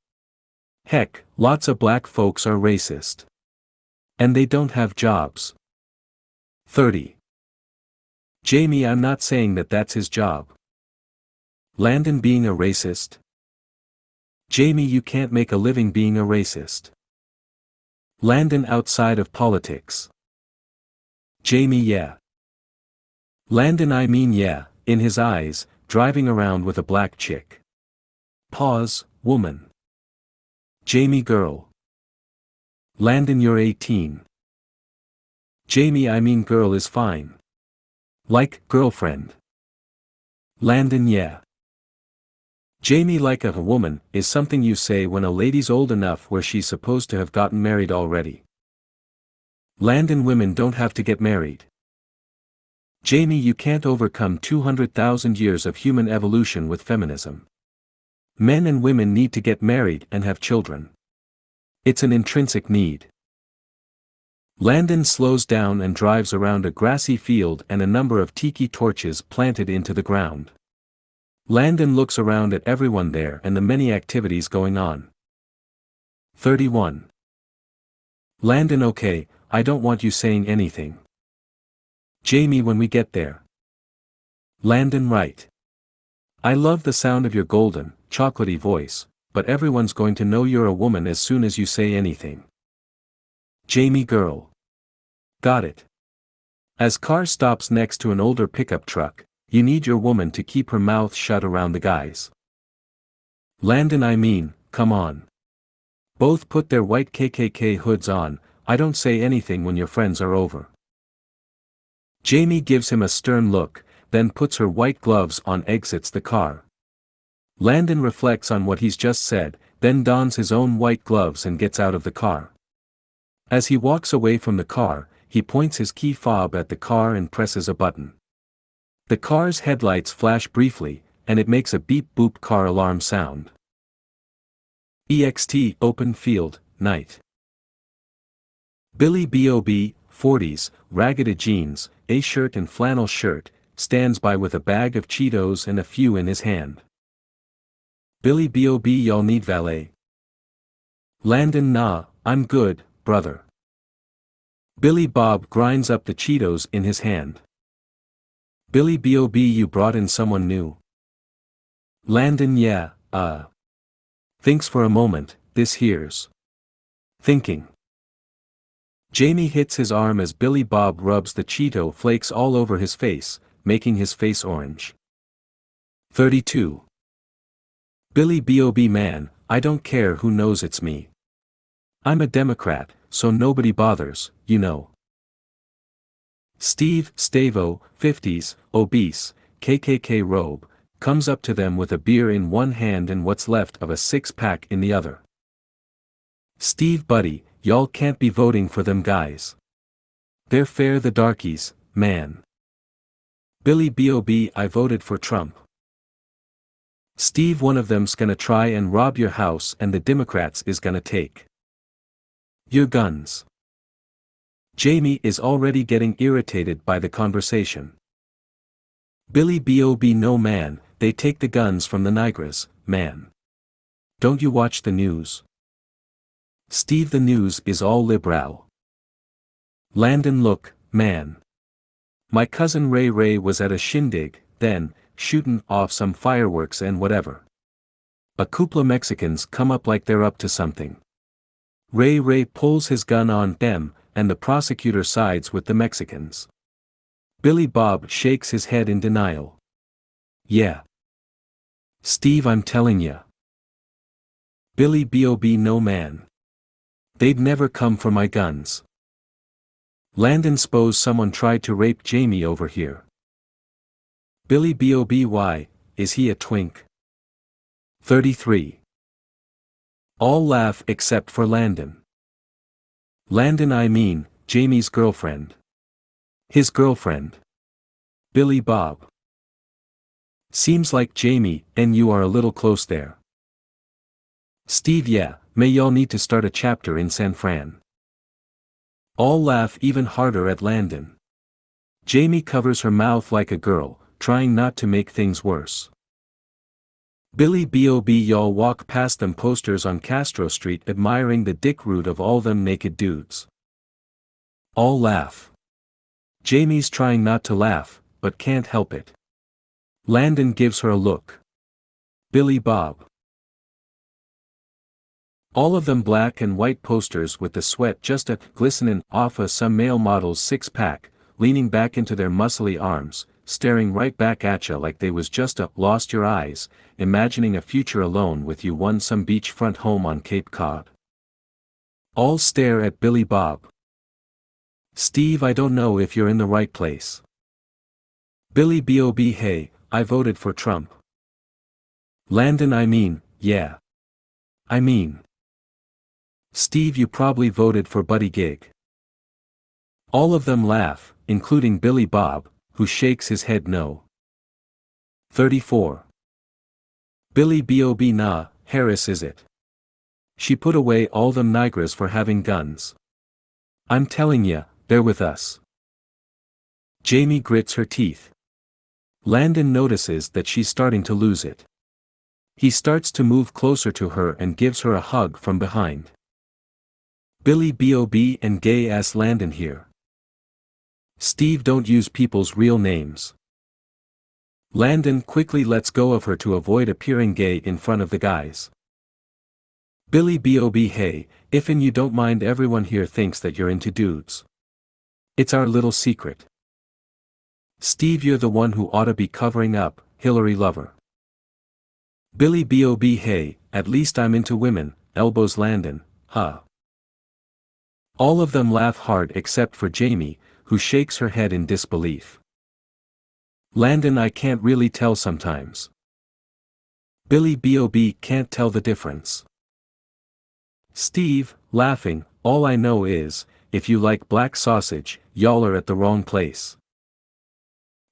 Heck, lots of black folks are racist. And they don't have jobs. 30. Jamie, I'm not saying that that's his job. Landon, being a racist? Jamie, you can't make a living being a racist. Landon, outside of politics. Jamie, yeah. Landon, I mean yeah, in his eyes, driving around with a black chick. Pause, woman. Jamie, girl. Landon, you're 18. Jamie, I mean girl is fine. Like, girlfriend. Landon, yeah. Jamie, like a woman, is something you say when a lady's old enough where she's supposed to have gotten married already. Landon, women don't have to get married. Jamie, you can't overcome 200,000 years of human evolution with feminism. Men and women need to get married and have children. It's an intrinsic need. Landon slows down and drives around a grassy field and a number of tiki torches planted into the ground. Landon looks around at everyone there and the many activities going on. 31. Landon, okay, I don't want you saying anything. Jamie, when we get there. Landon, right. I love the sound of your golden, chocolatey voice, but everyone's going to know you're a woman as soon as you say anything. Jamie, girl. Got it. As car stops next to an older pickup truck, you need your woman to keep her mouth shut around the guys. Landon, I mean, come on. Both put their white KKK hoods on, I don't say anything when your friends are over. Jamie gives him a stern look, then puts her white gloves on, exits the car. Landon reflects on what he's just said, then dons his own white gloves and gets out of the car. As he walks away from the car, he points his key fob at the car and presses a button. The car's headlights flash briefly, and it makes a beep-boop car alarm sound. EXT open field, night. Billy Bob, 40s, ragged jeans, a shirt and flannel shirt, stands by with a bag of Cheetos and a few in his hand. Billy Bob, y'all need valet? Landon, nah, I'm good, brother. Billy Bob grinds up the Cheetos in his hand. Billy Bob, you brought in someone new? Landon, yeah, Thinks for a moment, this here's. Thinking. Jamie hits his arm as Billy Bob rubs the Cheeto flakes all over his face, making his face orange. 32. Billy Bob, man, I don't care who knows it's me. I'm a Democrat, so nobody bothers, you know. Steve, Stavo, 50s, obese, KKK robe, comes up to them with a beer in one hand and what's left of a six-pack in the other. Steve, buddy, y'all can't be voting for them guys. They're fair the darkies, man. Billy Bob, I voted for Trump. Steve, one of them's gonna try and rob your house and the Democrats is gonna take your guns. Jamie is already getting irritated by the conversation. Billy Bob, no man, they take the guns from the Nigras, man. Don't you watch the news? Steve, the news is all liberal. Landon, look, man. My cousin Ray was at a shindig, then, shootin' off some fireworks and whatever. A couple of Mexicans come up like they're up to something. Ray pulls his gun on them, and the prosecutor sides with the Mexicans. Billy Bob shakes his head in denial. Yeah. Steve, I'm telling ya. Billy Bob, no man. They'd never come for my guns. Landon, s'pose someone tried to rape Jamie over here. Billy Bob, why, is he a twink? 33. All laugh except for Landon. Landon, I mean, Jamie's girlfriend. His girlfriend. Billy Bob. Seems like Jamie and you are a little close there. Steve, yeah, may y'all need to start a chapter in San Fran. All laugh even harder at Landon. Jamie covers her mouth like a girl, trying not to make things worse. Billy Bob, y'all walk past them posters on Castro Street admiring the dick root of all them naked dudes. All laugh. Jamie's trying not to laugh, but can't help it. Landon gives her a look. Billy Bob. All of them black and white posters with the sweat just glistening off of some male model's six-pack, leaning back into their muscly arms, staring right back at ya like they was just lost your eyes, imagining a future alone with you won some beachfront home on Cape Cod. All stare at Billy Bob. Steve, I don't know if you're in the right place. Billy Bob, hey, I voted for Trump. Landon, I mean, yeah. I mean. Steve, you probably voted for Buddy Gig. All of them laugh, including Billy Bob, who shakes his head no. 34. Billy Bob, nah, Harris is it. She put away all them Nigras for having guns. I'm telling ya, they're with us. Jamie grits her teeth. Landon notices that she's starting to lose it. He starts to move closer to her and gives her a hug from behind. Billy Bob and gay-ass Landon here. Steve, don't use people's real names. Landon quickly lets go of her to avoid appearing gay in front of the guys. Billy Bob, hey, if'n you don't mind, everyone here thinks that you're into dudes. It's our little secret. Steve, you're the one who oughta be covering up, Hillary lover. Billy Bob hey, at least I'm into women, elbows Landon, huh. All of them laugh hard except for Jamie, who shakes her head in disbelief. Landon, I can't really tell sometimes. Billy Bob can't tell the difference. Steve, laughing, all I know is, if you like black sausage, y'all are at the wrong place.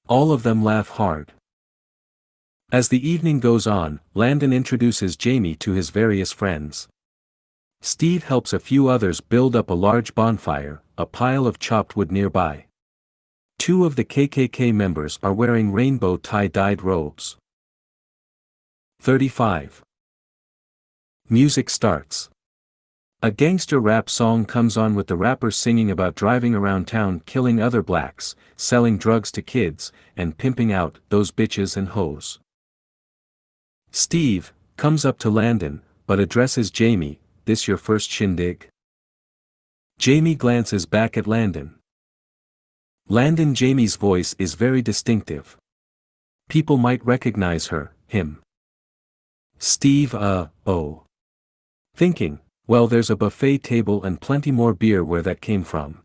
All of them laugh hard. As the evening goes on, Landon introduces Jamie to his various friends. Steve helps a few others build up a large bonfire, a pile of chopped wood nearby. 2 of the KKK members are wearing rainbow tie-dyed robes. 35. Music starts. A gangster rap song comes on with the rapper singing about driving around town killing other blacks, selling drugs to kids, and pimping out those bitches and hoes. Steve comes up to Landon, but addresses Jamie, this your first shindig? Jamie glances back at Landon. Jamie's voice is very distinctive. People might recognize him. Steve oh. Thinking, well, there's a buffet table and plenty more beer where that came from.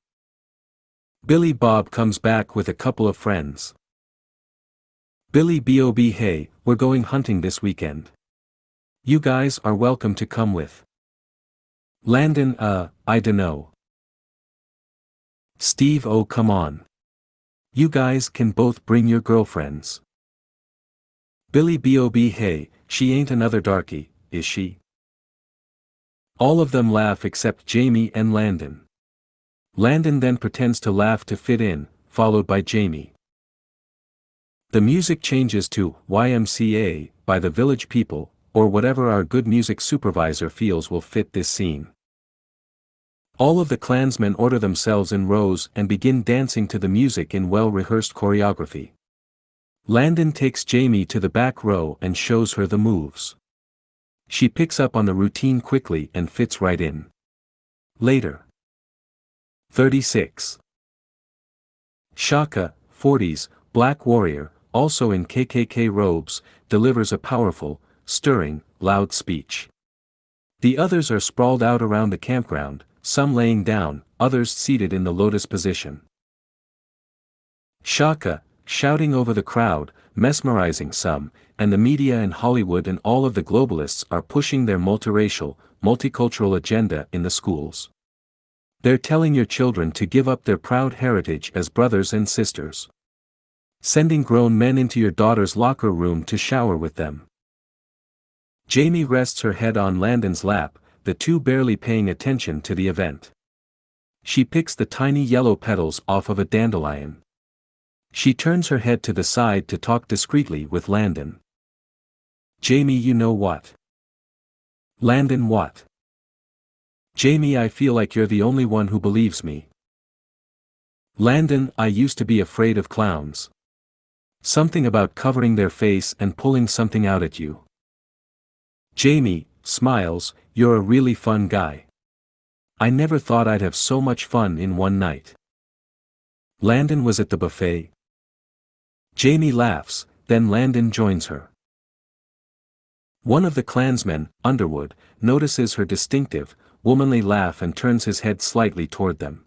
Billy Bob comes back with a couple of friends. Billy Bob hey, we're going hunting this weekend. You guys are welcome to come with. Landon I dunno. Steve oh come on. You guys can both bring your girlfriends. Billy Bob hey, she ain't another darky, is she? All of them laugh except Jamie and Landon. Landon then pretends to laugh to fit in, followed by Jamie. The music changes to YMCA by the Village People, or whatever our good music supervisor feels will fit this scene. All of the Klansmen order themselves in rows and begin dancing to the music in well-rehearsed choreography. Landon takes Jamie to the back row and shows her the moves. She picks up on the routine quickly and fits right in. Later. 36. Shaka, 40s, black warrior, also in KKK robes, delivers a powerful, stirring, loud speech. The others are sprawled out around the campground, some laying down, others seated in the lotus position. Shaka, shouting over the crowd, mesmerizing some, and the media and Hollywood and all of the globalists are pushing their multiracial, multicultural agenda in the schools. They're telling your children to give up their proud heritage as brothers and sisters. Sending grown men into your daughter's locker room to shower with them. Jamie rests her head on Landon's lap, the two barely paying attention to the event. She picks the tiny yellow petals off of a dandelion. She turns her head to the side to talk discreetly with Landon. Jamie, you know what? Landon, what? Jamie, I feel like you're the only one who believes me. Landon, I used to be afraid of clowns. Something about covering their face and pulling something out at you. Jamie smiles, you're a really fun guy. I never thought I'd have so much fun in one night. Landon was at the buffet. Jamie laughs, then Landon joins her. One of the Klansmen, Underwood, notices her distinctive, womanly laugh and turns his head slightly toward them.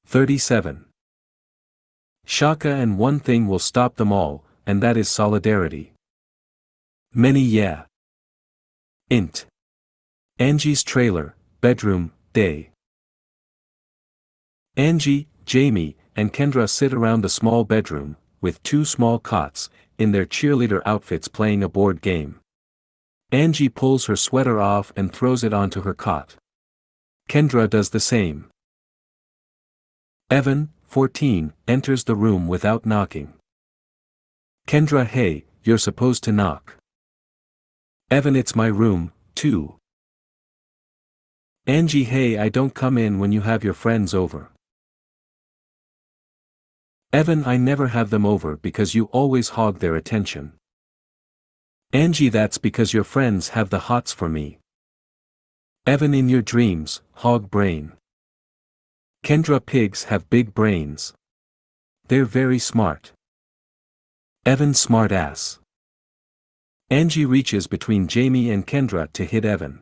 37. Shaka, and one thing will stop them all, and that is solidarity. Many yeah. Int. Angie's trailer, bedroom, day. Angie, Jamie, and Kendra sit around the small bedroom, with two small cots, in their cheerleader outfits playing a board game. Angie pulls her sweater off and throws it onto her cot. Kendra does the same. Evan, 14, enters the room without knocking. Kendra, hey, you're supposed to knock. Evan, it's my room, too. Angie, hey, I don't come in when you have your friends over. Evan, I never have them over because you always hog their attention. Angie, that's because your friends have the hots for me. Evan, in your dreams, hog brain. Kendra, pigs have big brains. They're very smart. Evan, smart ass. Angie reaches between Jamie and Kendra to hit Evan.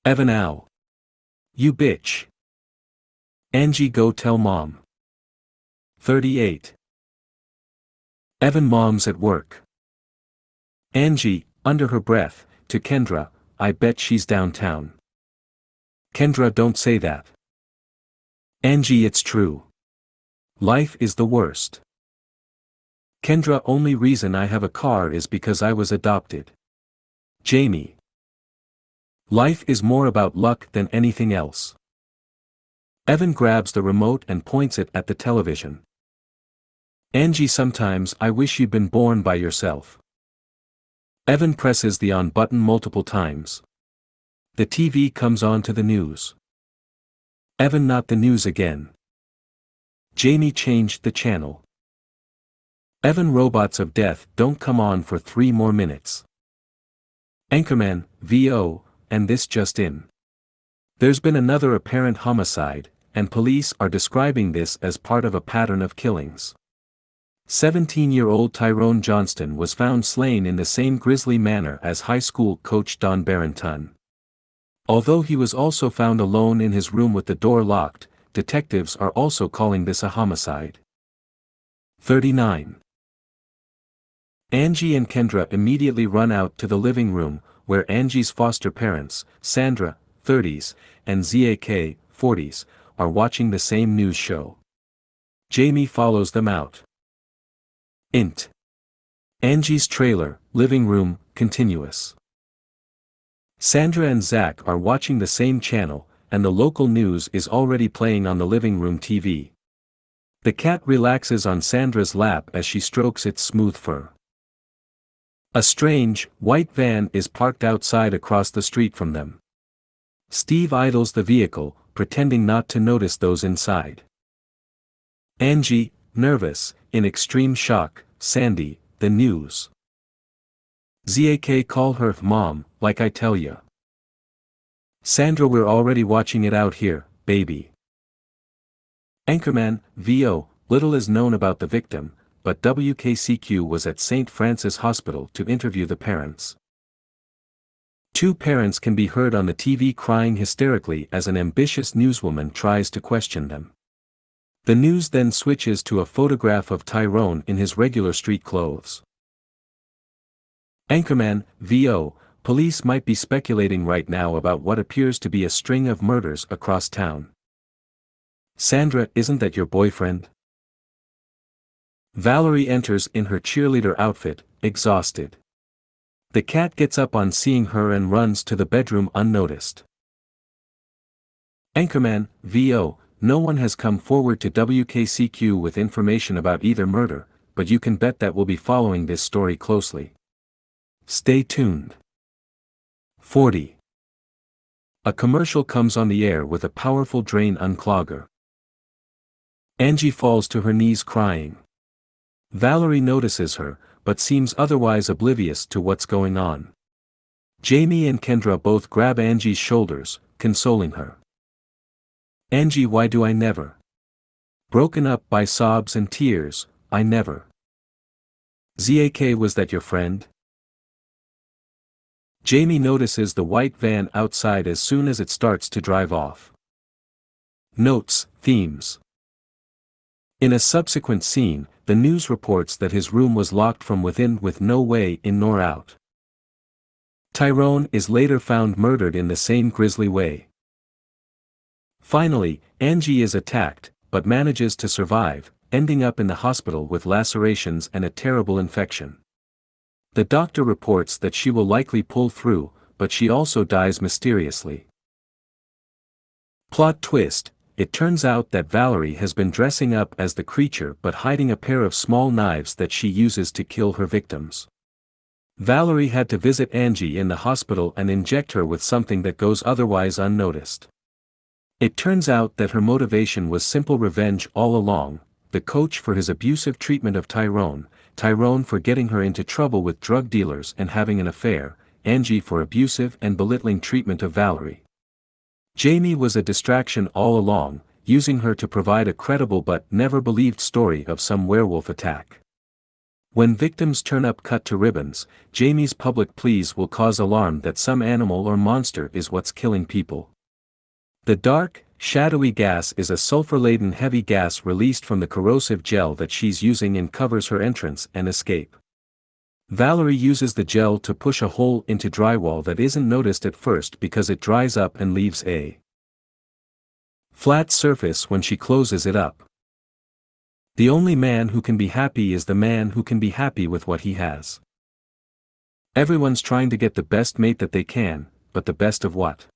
Evan, ow. You bitch. Angie, go tell mom. 38. Evan, mom's at work. Angie, under her breath, to Kendra, I bet she's downtown. Kendra, don't say that. Angie, it's true. Life is the worst. Kendra, only reason I have a car is because I was adopted. Jamie. Life is more about luck than anything else. Evan grabs the remote and points it at the television. Angie, sometimes I wish you'd been born by yourself. Evan presses the on button multiple times. The TV comes on to the news. Evan, not the news again. Jamie changed the channel. Evan, robots of death don't come on for 3 more minutes. Anchorman, VO, and this just in. There's been another apparent homicide, and police are describing this as part of a pattern of killings. 17-year-old Tyrone Johnston was found slain in the same grisly manner as high school coach Don Barrington. Although he was also found alone in his room with the door locked, detectives are also calling this a homicide. 39. Angie and Kendra immediately run out to the living room, where Angie's foster parents, Sandra, 30s, and Zak, 40s, are watching the same news show. Jamie follows them out. Int. Angie's trailer, living room, continuous. Sandra and Zach are watching the same channel, and the local news is already playing on the living room TV. The cat relaxes on Sandra's lap as she strokes its smooth fur. A strange, white van is parked outside across the street from them. Steve idles the vehicle, pretending not to notice those inside. Angie, nervous, in extreme shock, Sandy, the news. Zak, call her mom, like I tell ya. Sandra, we're already watching it out here, baby. Anchorman, VO, little is known about the victim, but WKCQ was at St. Francis Hospital to interview the parents. 2 parents can be heard on the TV crying hysterically as an ambitious newswoman tries to question them. The news then switches to a photograph of Tyrone in his regular street clothes. Anchorman, VO, police might be speculating right now about what appears to be a string of murders across town. Sandra, isn't that your boyfriend? Valerie enters in her cheerleader outfit, exhausted. The cat gets up on seeing her and runs to the bedroom unnoticed. Anchorman, VO, no one has come forward to WKCQ with information about either murder, but you can bet that we'll be following this story closely. Stay tuned. 40. A commercial comes on the air with a powerful drain unclogger. Angie falls to her knees crying. Valerie notices her, but seems otherwise oblivious to what's going on. Jamie and Kendra both grab Angie's shoulders, consoling her. Angie, why do I never? Broken up by sobs and tears, I never. Zak, was that your friend? Jamie notices the white van outside as soon as it starts to drive off. Notes, themes. In a subsequent scene, the news reports that his room was locked from within with no way in nor out. Tyrone is later found murdered in the same grisly way. Finally, Angie is attacked, but manages to survive, ending up in the hospital with lacerations and a terrible infection. The doctor reports that she will likely pull through, but she also dies mysteriously. Plot twist: it turns out that Valerie has been dressing up as the creature but hiding a pair of small knives that she uses to kill her victims. Valerie had to visit Angie in the hospital and inject her with something that goes otherwise unnoticed. It turns out that her motivation was simple revenge all along: the coach for his abusive treatment of Tyrone, Tyrone for getting her into trouble with drug dealers and having an affair, Angie for abusive and belittling treatment of Valerie. Jamie was a distraction all along, using her to provide a credible but never-believed story of some werewolf attack. When victims turn up cut to ribbons, Jamie's public pleas will cause alarm that some animal or monster is what's killing people. The dark, shadowy gas is a sulfur-laden heavy gas released from the corrosive gel that she's using and covers her entrance and escape. Valerie uses the gel to push a hole into drywall that isn't noticed at first because it dries up and leaves a flat surface when she closes it up. The only man who can be happy is the man who can be happy with what he has. Everyone's trying to get the best mate that they can, but the best of what?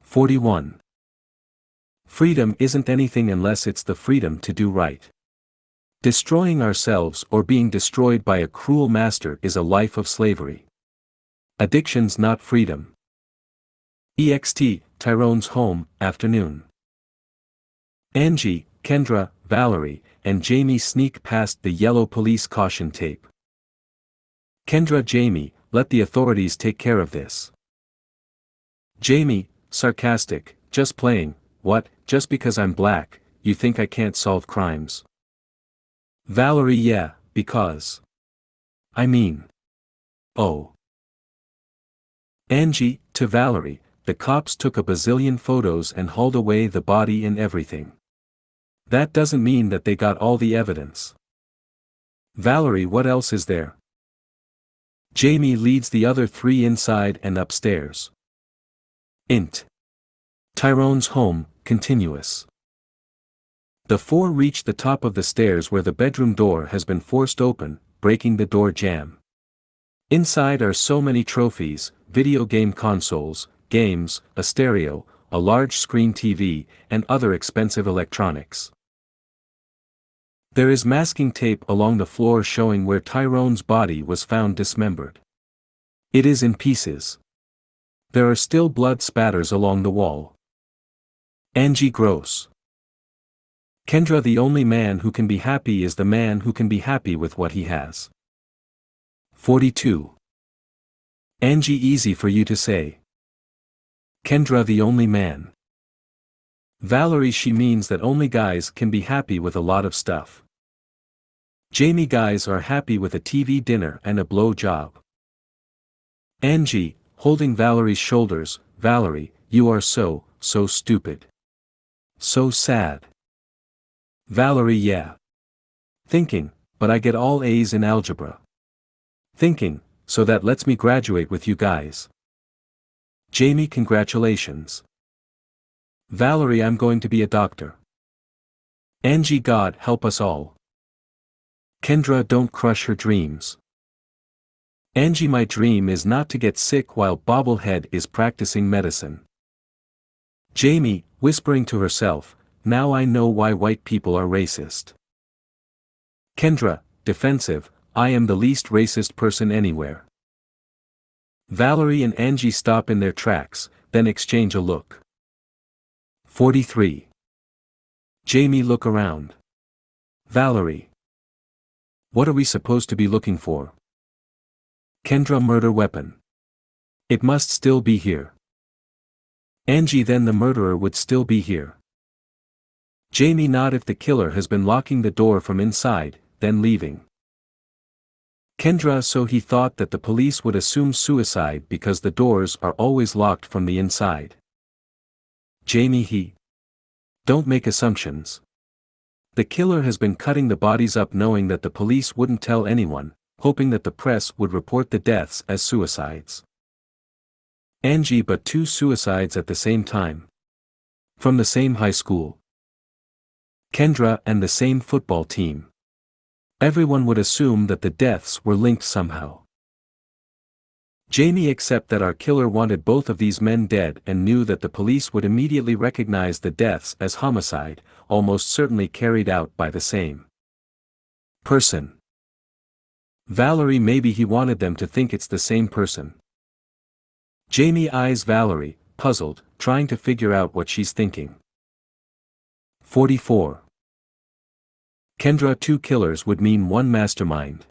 41. Freedom isn't anything unless it's the freedom to do right. Destroying ourselves or being destroyed by a cruel master is a life of slavery. Addiction's not freedom. EXT, Tyrone's home, afternoon. Angie, Kendra, Valerie, and Jamie sneak past the yellow police caution tape. Kendra, Jamie, let the authorities take care of this. Jamie, sarcastic, just playing, what, just because I'm black, you think I can't solve crimes? Valerie, yeah, because. I mean. Oh. Angie, to Valerie, the cops took a bazillion photos and hauled away the body and everything. That doesn't mean that they got all the evidence. Valerie, what else is there? Jamie leads the other three inside and upstairs. Int. Tyrone's home, continuous. The four reach the top of the stairs where the bedroom door has been forced open, breaking the door jamb. Inside are so many trophies, video game consoles, games, a stereo, a large screen TV, and other expensive electronics. There is masking tape along the floor showing where Tyrone's body was found dismembered. It is in pieces. There are still blood spatters along the wall. Angie, gross. Kendra, the only man who can be happy is the man who can be happy with what he has. 42. Angie, easy for you to say. Kendra, the only man. Valerie, she means that only guys can be happy with a lot of stuff. Jamie, guys are happy with a TV dinner and a blow job. Angie, holding Valerie's shoulders, Valerie, you are so stupid. So sad. Valerie, yeah. Thinking, but I get all A's in algebra. Thinking, so that lets me graduate with you guys. Jamie, congratulations. Valerie, I'm going to be a doctor. Angie, God help us all. Kendra, don't crush her dreams. Angie, my dream is not to get sick while Bobblehead is practicing medicine. Jamie, whispering to herself, now I know why white people are racist. Kendra, defensive, I am the least racist person anywhere. Valerie and Angie stop in their tracks, then exchange a look. 43. Jamie, look around. Valerie. What are we supposed to be looking for? Kendra, murder weapon. It must still be here. Angie, then the murderer would still be here. Jamie, not if the killer has been locking the door from inside, then leaving. Kendra, so he thought that the police would assume suicide because the doors are always locked from the inside. Jamie, he. Don't make assumptions. The killer has been cutting the bodies up knowing that the police wouldn't tell anyone, hoping that the press would report the deaths as suicides. Angie, but two suicides at the same time. From the same high school. Kendra, and the same football team. Everyone would assume that the deaths were linked somehow. Jamie, except that our killer wanted both of these men dead and knew that the police would immediately recognize the deaths as homicide, almost certainly carried out by the same person. Valerie, maybe he wanted them to think it's the same person. Jamie eyes Valerie, puzzled, trying to figure out what she's thinking. 44. Kendra, two killers would mean one mastermind.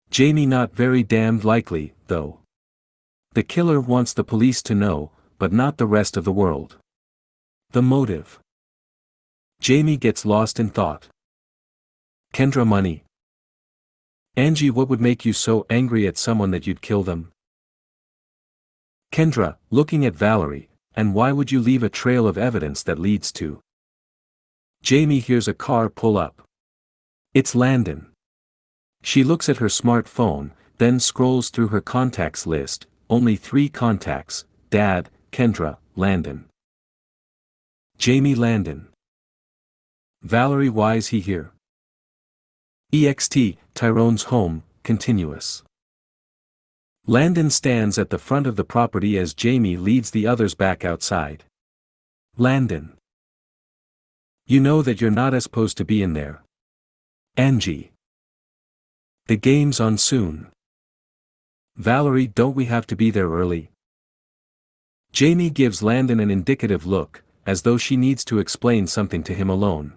Jamie, not very damned likely, though. The killer wants the police to know, but not the rest of the world. The motive. Jamie gets lost in thought. Kendra, money. Angie, what would make you so angry at someone that you'd kill them? Kendra, looking at Valerie, and why would you leave a trail of evidence that leads to? Jamie hears a car pull up. It's Landon. She looks at her smartphone, then scrolls through her contacts list, only 3 contacts, Dad, Kendra, Landon. Jamie, Landon. Valerie, why's he here? EXT, Tyrone's home, continuous. Landon stands at the front of the property as Jamie leads the others back outside. Landon. You know that you're not supposed to be in there. Angie. The game's on soon. Valerie, don't we have to be there early? Jamie gives Landon an indicative look, as though she needs to explain something to him alone.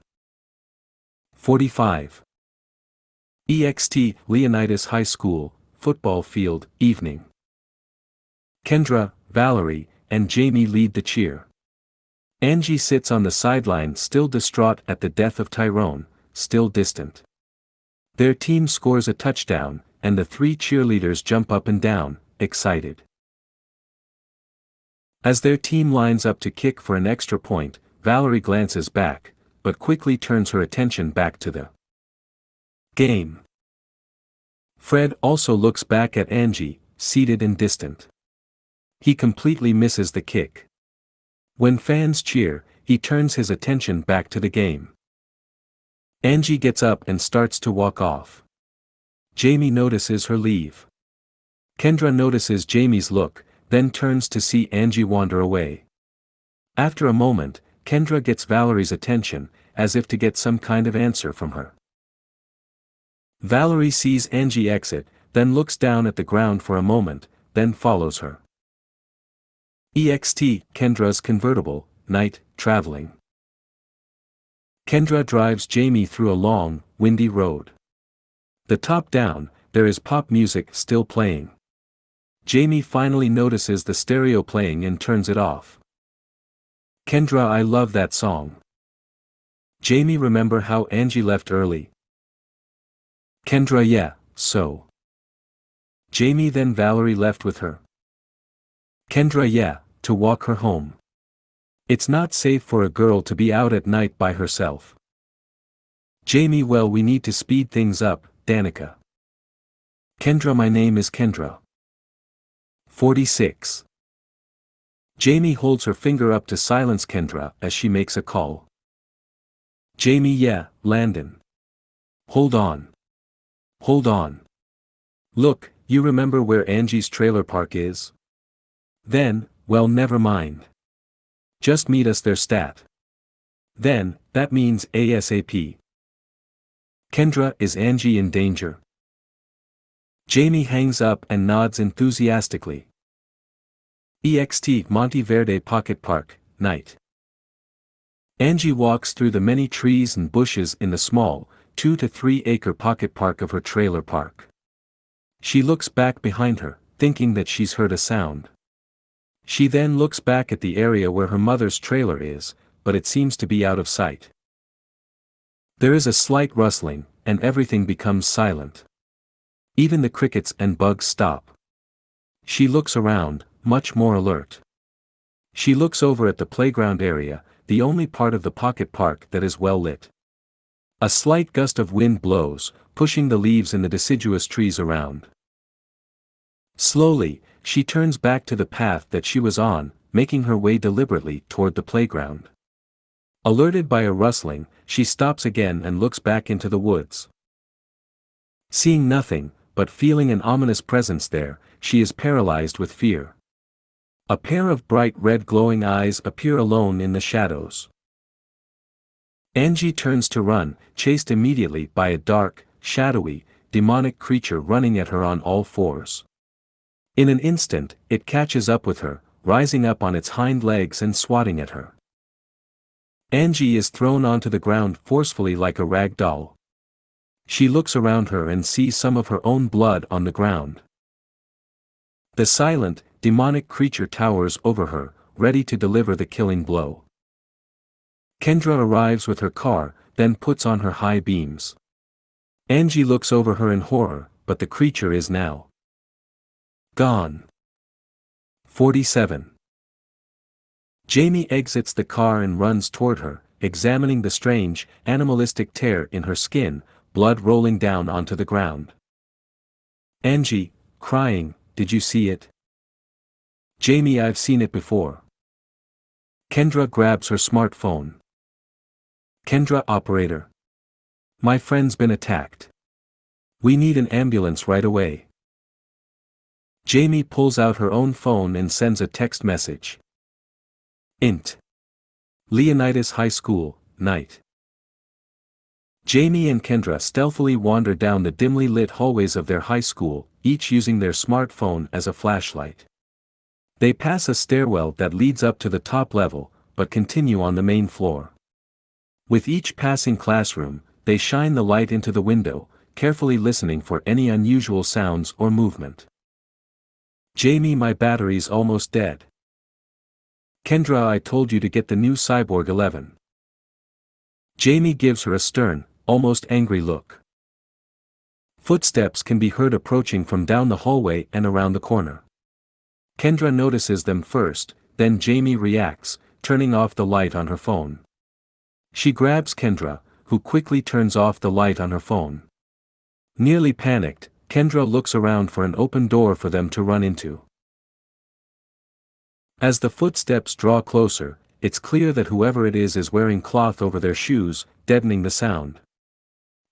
45. EXT, Leonidas High School, football field, evening. Kendra, Valerie, and Jamie lead the cheer. Angie sits on the sideline, still distraught at the death of Tyrone, still distant. Their team scores a touchdown, and the 3 cheerleaders jump up and down, excited. As their team lines up to kick for an extra point, Valerie glances back, but quickly turns her attention back to the game. Fred also looks back at Angie, seated and distant. He completely misses the kick. When fans cheer, he turns his attention back to the game. Angie gets up and starts to walk off. Jamie notices her leave. Kendra notices Jamie's look, then turns to see Angie wander away. After a moment, Kendra gets Valerie's attention, as if to get some kind of answer from her. Valerie sees Angie exit, then looks down at the ground for a moment, then follows her. EXT, Kendra's convertible, night, traveling. Kendra drives Jamie through a long, windy road. The top down, there is pop music still playing. Jamie finally notices the stereo playing and turns it off. Kendra, I love that song. Jamie, remember how Angie left early? Kendra, yeah, so. Jamie, then Valerie left with her. Kendra, yeah, to walk her home. It's not safe for a girl to be out at night by herself. Jamie, well, we need to speed things up, Danica. Kendra, my name is Kendra. 46. Jamie holds her finger up to silence Kendra as she makes a call. Jamie, yeah, Landon. Hold on. Hold on. Look, you remember where Angie's trailer park is? Then, well, never mind. Just meet us there, stat. Then, that means ASAP. Kendra, is Angie in danger? Jamie hangs up and nods enthusiastically. EXT, Monte Verde Pocket Park, night. Angie walks through the many trees and bushes in the small, 2 to 3 acre pocket park of her trailer park. She looks back behind her, thinking that she's heard a sound. She then looks back at the area where her mother's trailer is, but it seems to be out of sight. There is a slight rustling, and everything becomes silent. Even the crickets and bugs stop. She looks around, much more alert. She looks over at the playground area, the only part of the pocket park that is well lit. A slight gust of wind blows, pushing the leaves in the deciduous trees around. Slowly, she turns back to the path that she was on, making her way deliberately toward the playground. Alerted by a rustling, she stops again and looks back into the woods. Seeing nothing, but feeling an ominous presence there, she is paralyzed with fear. A pair of bright red glowing eyes appear alone in the shadows. Angie turns to run, chased immediately by a dark, shadowy, demonic creature running at her on all fours. In an instant, it catches up with her, rising up on its hind legs and swatting at her. Angie is thrown onto the ground forcefully like a rag doll. She looks around her and sees some of her own blood on the ground. The silent, demonic creature towers over her, ready to deliver the killing blow. Kendra arrives with her car, then puts on her high beams. Angie looks over her in horror, but the creature is now gone. 47. Jamie exits the car and runs toward her, examining the strange, animalistic tear in her skin, blood rolling down onto the ground. Angie, crying, "Did you see it?" Jamie, "I've seen it before." Kendra grabs her smartphone. Kendra, "Operator. My friend's been attacked. We need an ambulance right away." Jamie pulls out her own phone and sends a text message. Int. Leonidas High School, night. Jamie and Kendra stealthily wander down the dimly lit hallways of their high school, each using their smartphone as a flashlight. They pass a stairwell that leads up to the top level, but continue on the main floor. With each passing classroom, they shine the light into the window, carefully listening for any unusual sounds or movement. Jamie, "My battery's almost dead." Kendra, "I told you to get the new Cyborg 11. Jamie gives her a stern, almost angry look. Footsteps can be heard approaching from down the hallway and around the corner. Kendra notices them first, then Jamie reacts, turning off the light on her phone. She grabs Kendra, who quickly turns off the light on her phone. Nearly panicked, Kendra looks around for an open door for them to run into. As the footsteps draw closer, it's clear that whoever it is wearing cloth over their shoes, deadening the sound.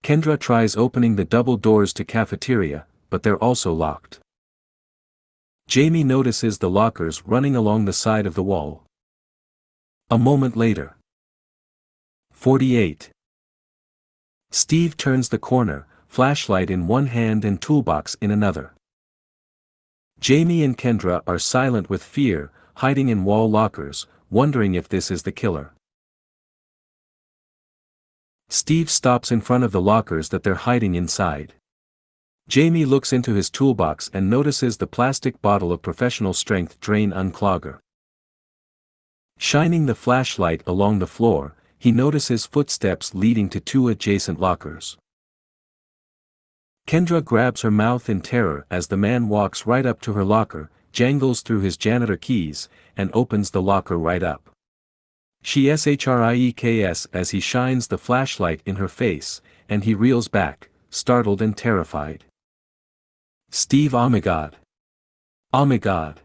Kendra tries opening the double doors to cafeteria, but they're also locked. Jamie notices the lockers running along the side of the wall. A moment later. 48. Steve turns the corner, flashlight in one hand and toolbox in another. Jamie and Kendra are silent with fear, hiding in wall lockers, wondering if this is the killer. Steve stops in front of the lockers that they're hiding inside. Jamie looks into his toolbox and notices the plastic bottle of professional strength drain unclogger. Shining the flashlight along the floor, he notices footsteps leading to two adjacent lockers. Kendra grabs her mouth in terror as the man walks right up to her locker, jangles through his janitor keys, and opens the locker right up. She shrieks as he shines the flashlight in her face, and he reels back, startled and terrified. Steve, "Oh my God. Oh my God.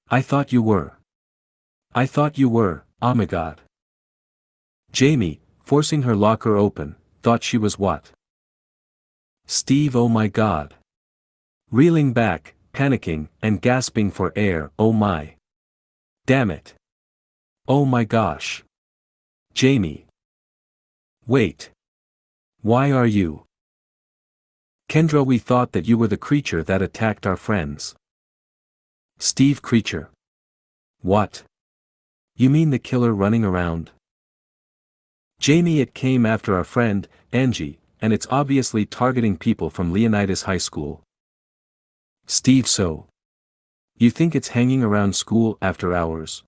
I thought you were. I thought you were, oh my God." Jamie, forcing her locker open, thought she was what? Steve, "Oh my God." Reeling back, panicking, and gasping for air, "Oh my. Damn it. Oh my gosh. Jamie. Wait. Why are you?" Kendra, "We thought that you were the creature that attacked our friends." Steve, "Creature? What? You mean the killer running around?" Jamie, "It came after our friend, Angie, and it's obviously targeting people from Leonidas High School." Steve, "So? You think it's hanging around school after hours?"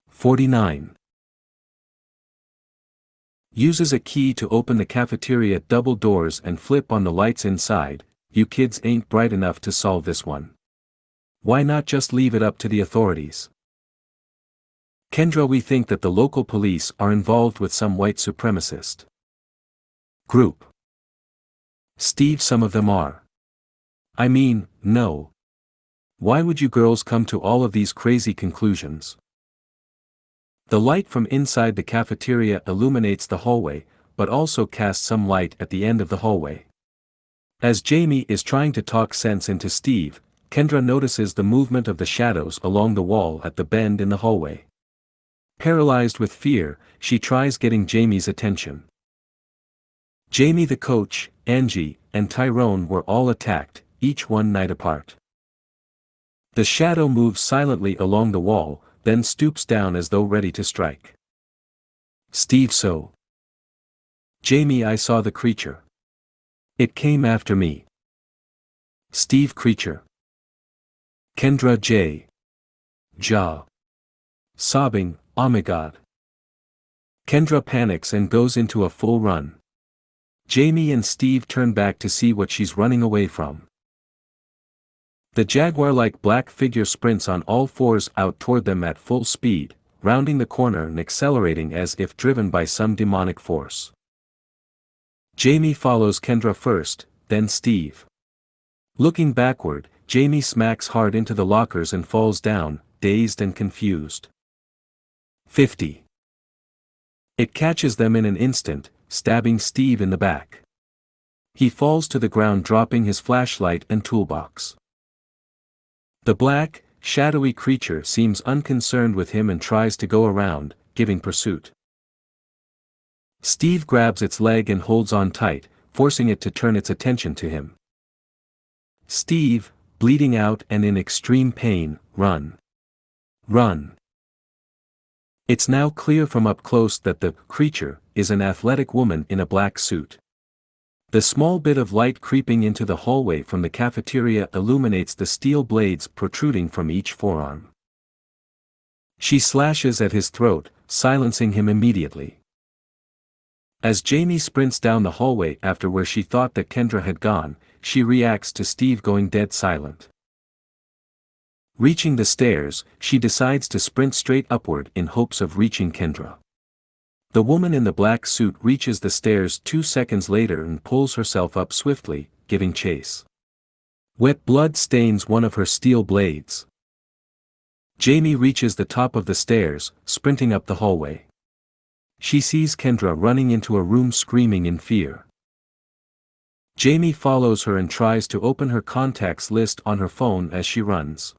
49. Uses a key to open the cafeteria double doors and flip on the lights inside. "You kids ain't bright enough to solve this one. Why not just leave it up to the authorities?" Kendra, "We think that the local police are involved with some white supremacist group." Steve, "Some of them are. I mean, no. Why would you girls come to all of these crazy conclusions?" The light from inside the cafeteria illuminates the hallway, but also casts some light at the end of the hallway. As Jamie is trying to talk sense into Steve, Kendra notices the movement of the shadows along the wall at the bend in the hallway. Paralyzed with fear, she tries getting Jamie's attention. Jamie, the coach, Angie, and Tyrone were all attacked, each one night apart. The shadow moves silently along the wall, then stoops down as though ready to strike. Steve, "So? Jamie, I saw the creature. It came after me." Steve, "Creature?" Kendra, jaw. Sobbing, "Oh my God." Kendra panics and goes into a full run. Jamie and Steve turn back to see what she's running away from. The jaguar-like black figure sprints on all fours out toward them at full speed, rounding the corner and accelerating as if driven by some demonic force. Jamie follows Kendra first, then Steve. Looking backward, Jamie smacks hard into the lockers and falls down, dazed and confused. 50. It catches them in an instant, stabbing Steve in the back. He falls to the ground, dropping his flashlight and toolbox. The black, shadowy creature seems unconcerned with him and tries to go around, giving pursuit. Steve grabs its leg and holds on tight, forcing it to turn its attention to him. Steve, bleeding out and in extreme pain, run. Run. It's now clear from up close that the creature is an athletic woman in a black suit. The small bit of light creeping into the hallway from the cafeteria illuminates the steel blades protruding from each forearm. She slashes at his throat, silencing him immediately. As Jamie sprints down the hallway after where she thought that Kendra had gone, she reacts to Steve going dead silent. Reaching the stairs, she decides to sprint straight upward in hopes of reaching Kendra. The woman in the black suit reaches the stairs 2 seconds later and pulls herself up swiftly, giving chase. Wet blood stains one of her steel blades. Jamie reaches the top of the stairs, sprinting up the hallway. She sees Kendra running into a room screaming in fear. Jamie follows her and tries to open her contacts list on her phone as she runs.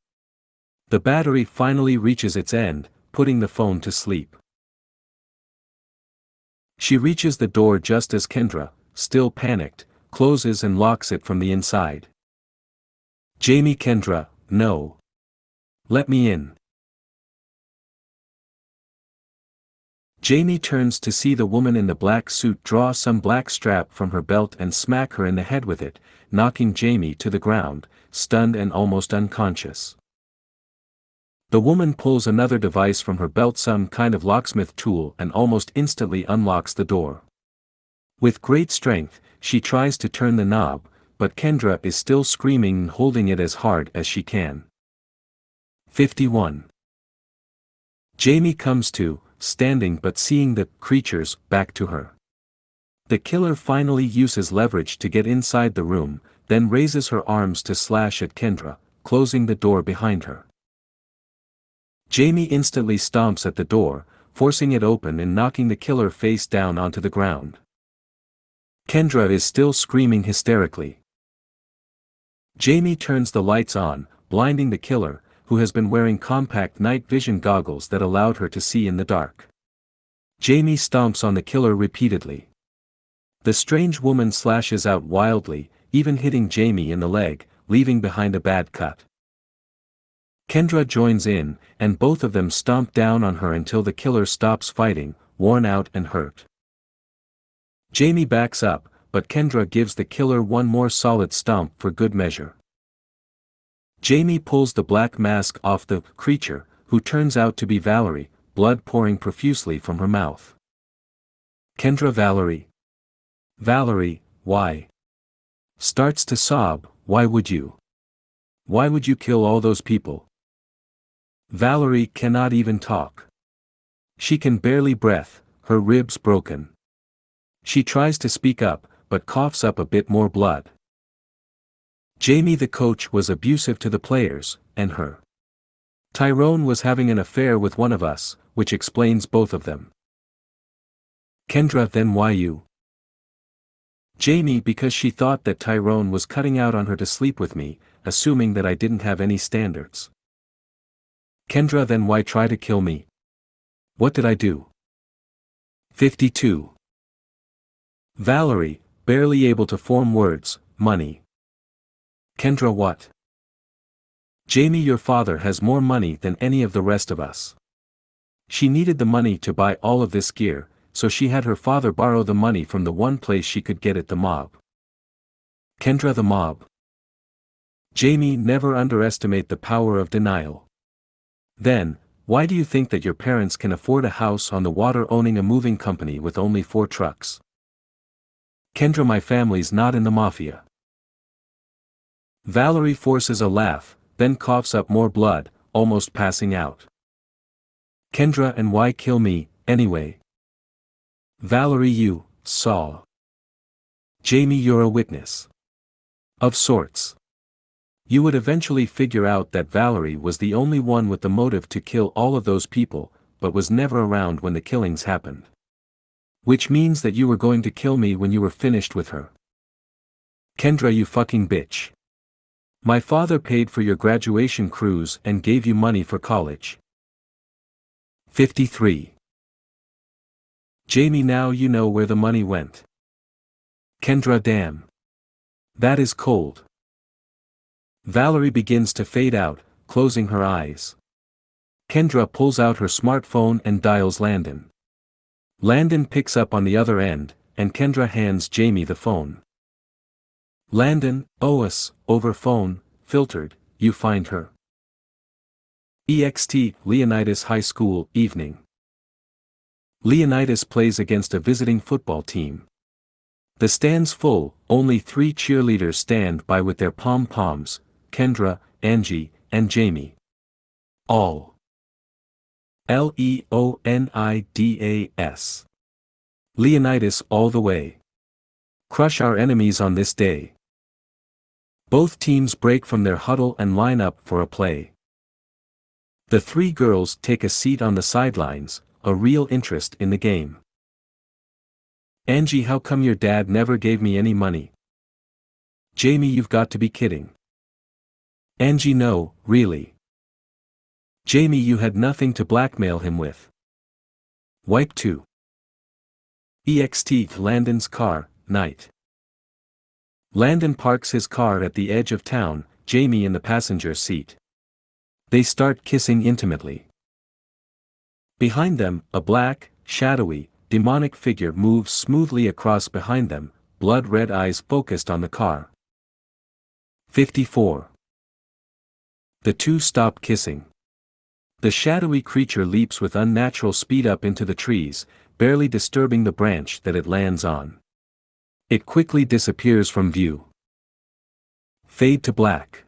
The battery finally reaches its end, putting the phone to sleep. She reaches the door just as Kendra, still panicked, closes and locks it from the inside. Jamie. Kendra, no. Let me in. Jamie turns to see the woman in the black suit draw some black strap from her belt and smack her in the head with it, knocking Jamie to the ground, stunned and almost unconscious. The woman pulls another device from her belt, some kind of locksmith tool, and almost instantly unlocks the door. With great strength, she tries to turn the knob, but Kendra is still screaming and holding it as hard as she can. 51. Jamie comes to, standing but seeing the creatures back to her. The killer finally uses leverage to get inside the room, then raises her arms to slash at Kendra, closing the door behind her. Jamie instantly stomps at the door, forcing it open and knocking the killer face down onto the ground. Kendra is still screaming hysterically. Jamie turns the lights on, blinding the killer, who has been wearing compact night vision goggles that allowed her to see in the dark. Jamie stomps on the killer repeatedly. The strange woman slashes out wildly, even hitting Jamie in the leg, leaving behind a bad cut. Kendra joins in, and both of them stomp down on her until the killer stops fighting, worn out and hurt. Jamie backs up, but Kendra gives the killer one more solid stomp for good measure. Jamie pulls the black mask off the creature, who turns out to be Valerie, blood pouring profusely from her mouth. Kendra. Valerie. Valerie, why? Starts to sob. Why would you? Why would you kill all those people? Valerie cannot even talk. She can barely breathe, her ribs broken. She tries to speak up, but coughs up a bit more blood. Jamie. The coach was abusive to the players, and her. Tyrone was having an affair with one of us, which explains both of them. Kendra. Then why you? Jamie. Because she thought that Tyrone was cutting out on her to sleep with me, assuming that I didn't have any standards. Kendra. Then why try to kill me? What did I do? 52. Valerie, barely able to form words. Money. Kendra. What? Jamie. Your father has more money than any of the rest of us. She needed the money to buy all of this gear, so she had her father borrow the money from the one place she could get it, the mob. Kendra. The mob. Jamie. Never underestimate the power of denial. Then, why do you think that your parents can afford a house on the water owning a moving company with only 4 trucks? Kendra, my family's not in the mafia. Valerie forces a laugh, then coughs up more blood, almost passing out. Kendra, and why kill me, anyway? Valerie, you saw. Jamie, you're a witness. Of sorts. You would eventually figure out that Valerie was the only one with the motive to kill all of those people, but was never around when the killings happened. Which means that you were going to kill me when you were finished with her. Kendra, you fucking bitch. My father paid for your graduation cruise and gave you money for college. 53. Jamie, now you know where the money went. Kendra, damn. That is cold. Valerie begins to fade out, closing her eyes. Kendra pulls out her smartphone and dials Landon. Landon picks up on the other end, and Kendra hands Jamie the phone. Landon, OS, over phone, filtered, you find her. EXT, Leonidas High School, evening. Leonidas plays against a visiting football team. The stand's full, only 3 cheerleaders stand by with their pom-poms, Kendra, Angie, and Jamie. All. Leonidas. Leonidas all the way. Crush our enemies on this day. Both teams break from their huddle and line up for a play. The 3 girls take a seat on the sidelines, a real interest in the game. Angie, how come your dad never gave me any money? Jamie, you've got to be kidding. Angie, no, really. Jamie, you had nothing to blackmail him with. Wipe 2. EXT, Landon's car, night. Landon parks his car at the edge of town, Jamie in the passenger seat. They start kissing intimately. Behind them, a black, shadowy, demonic figure moves smoothly across behind them, blood-red eyes focused on the car. 54. The two stop kissing. The shadowy creature leaps with unnatural speed up into the trees, barely disturbing the branch that it lands on. It quickly disappears from view. Fade to black.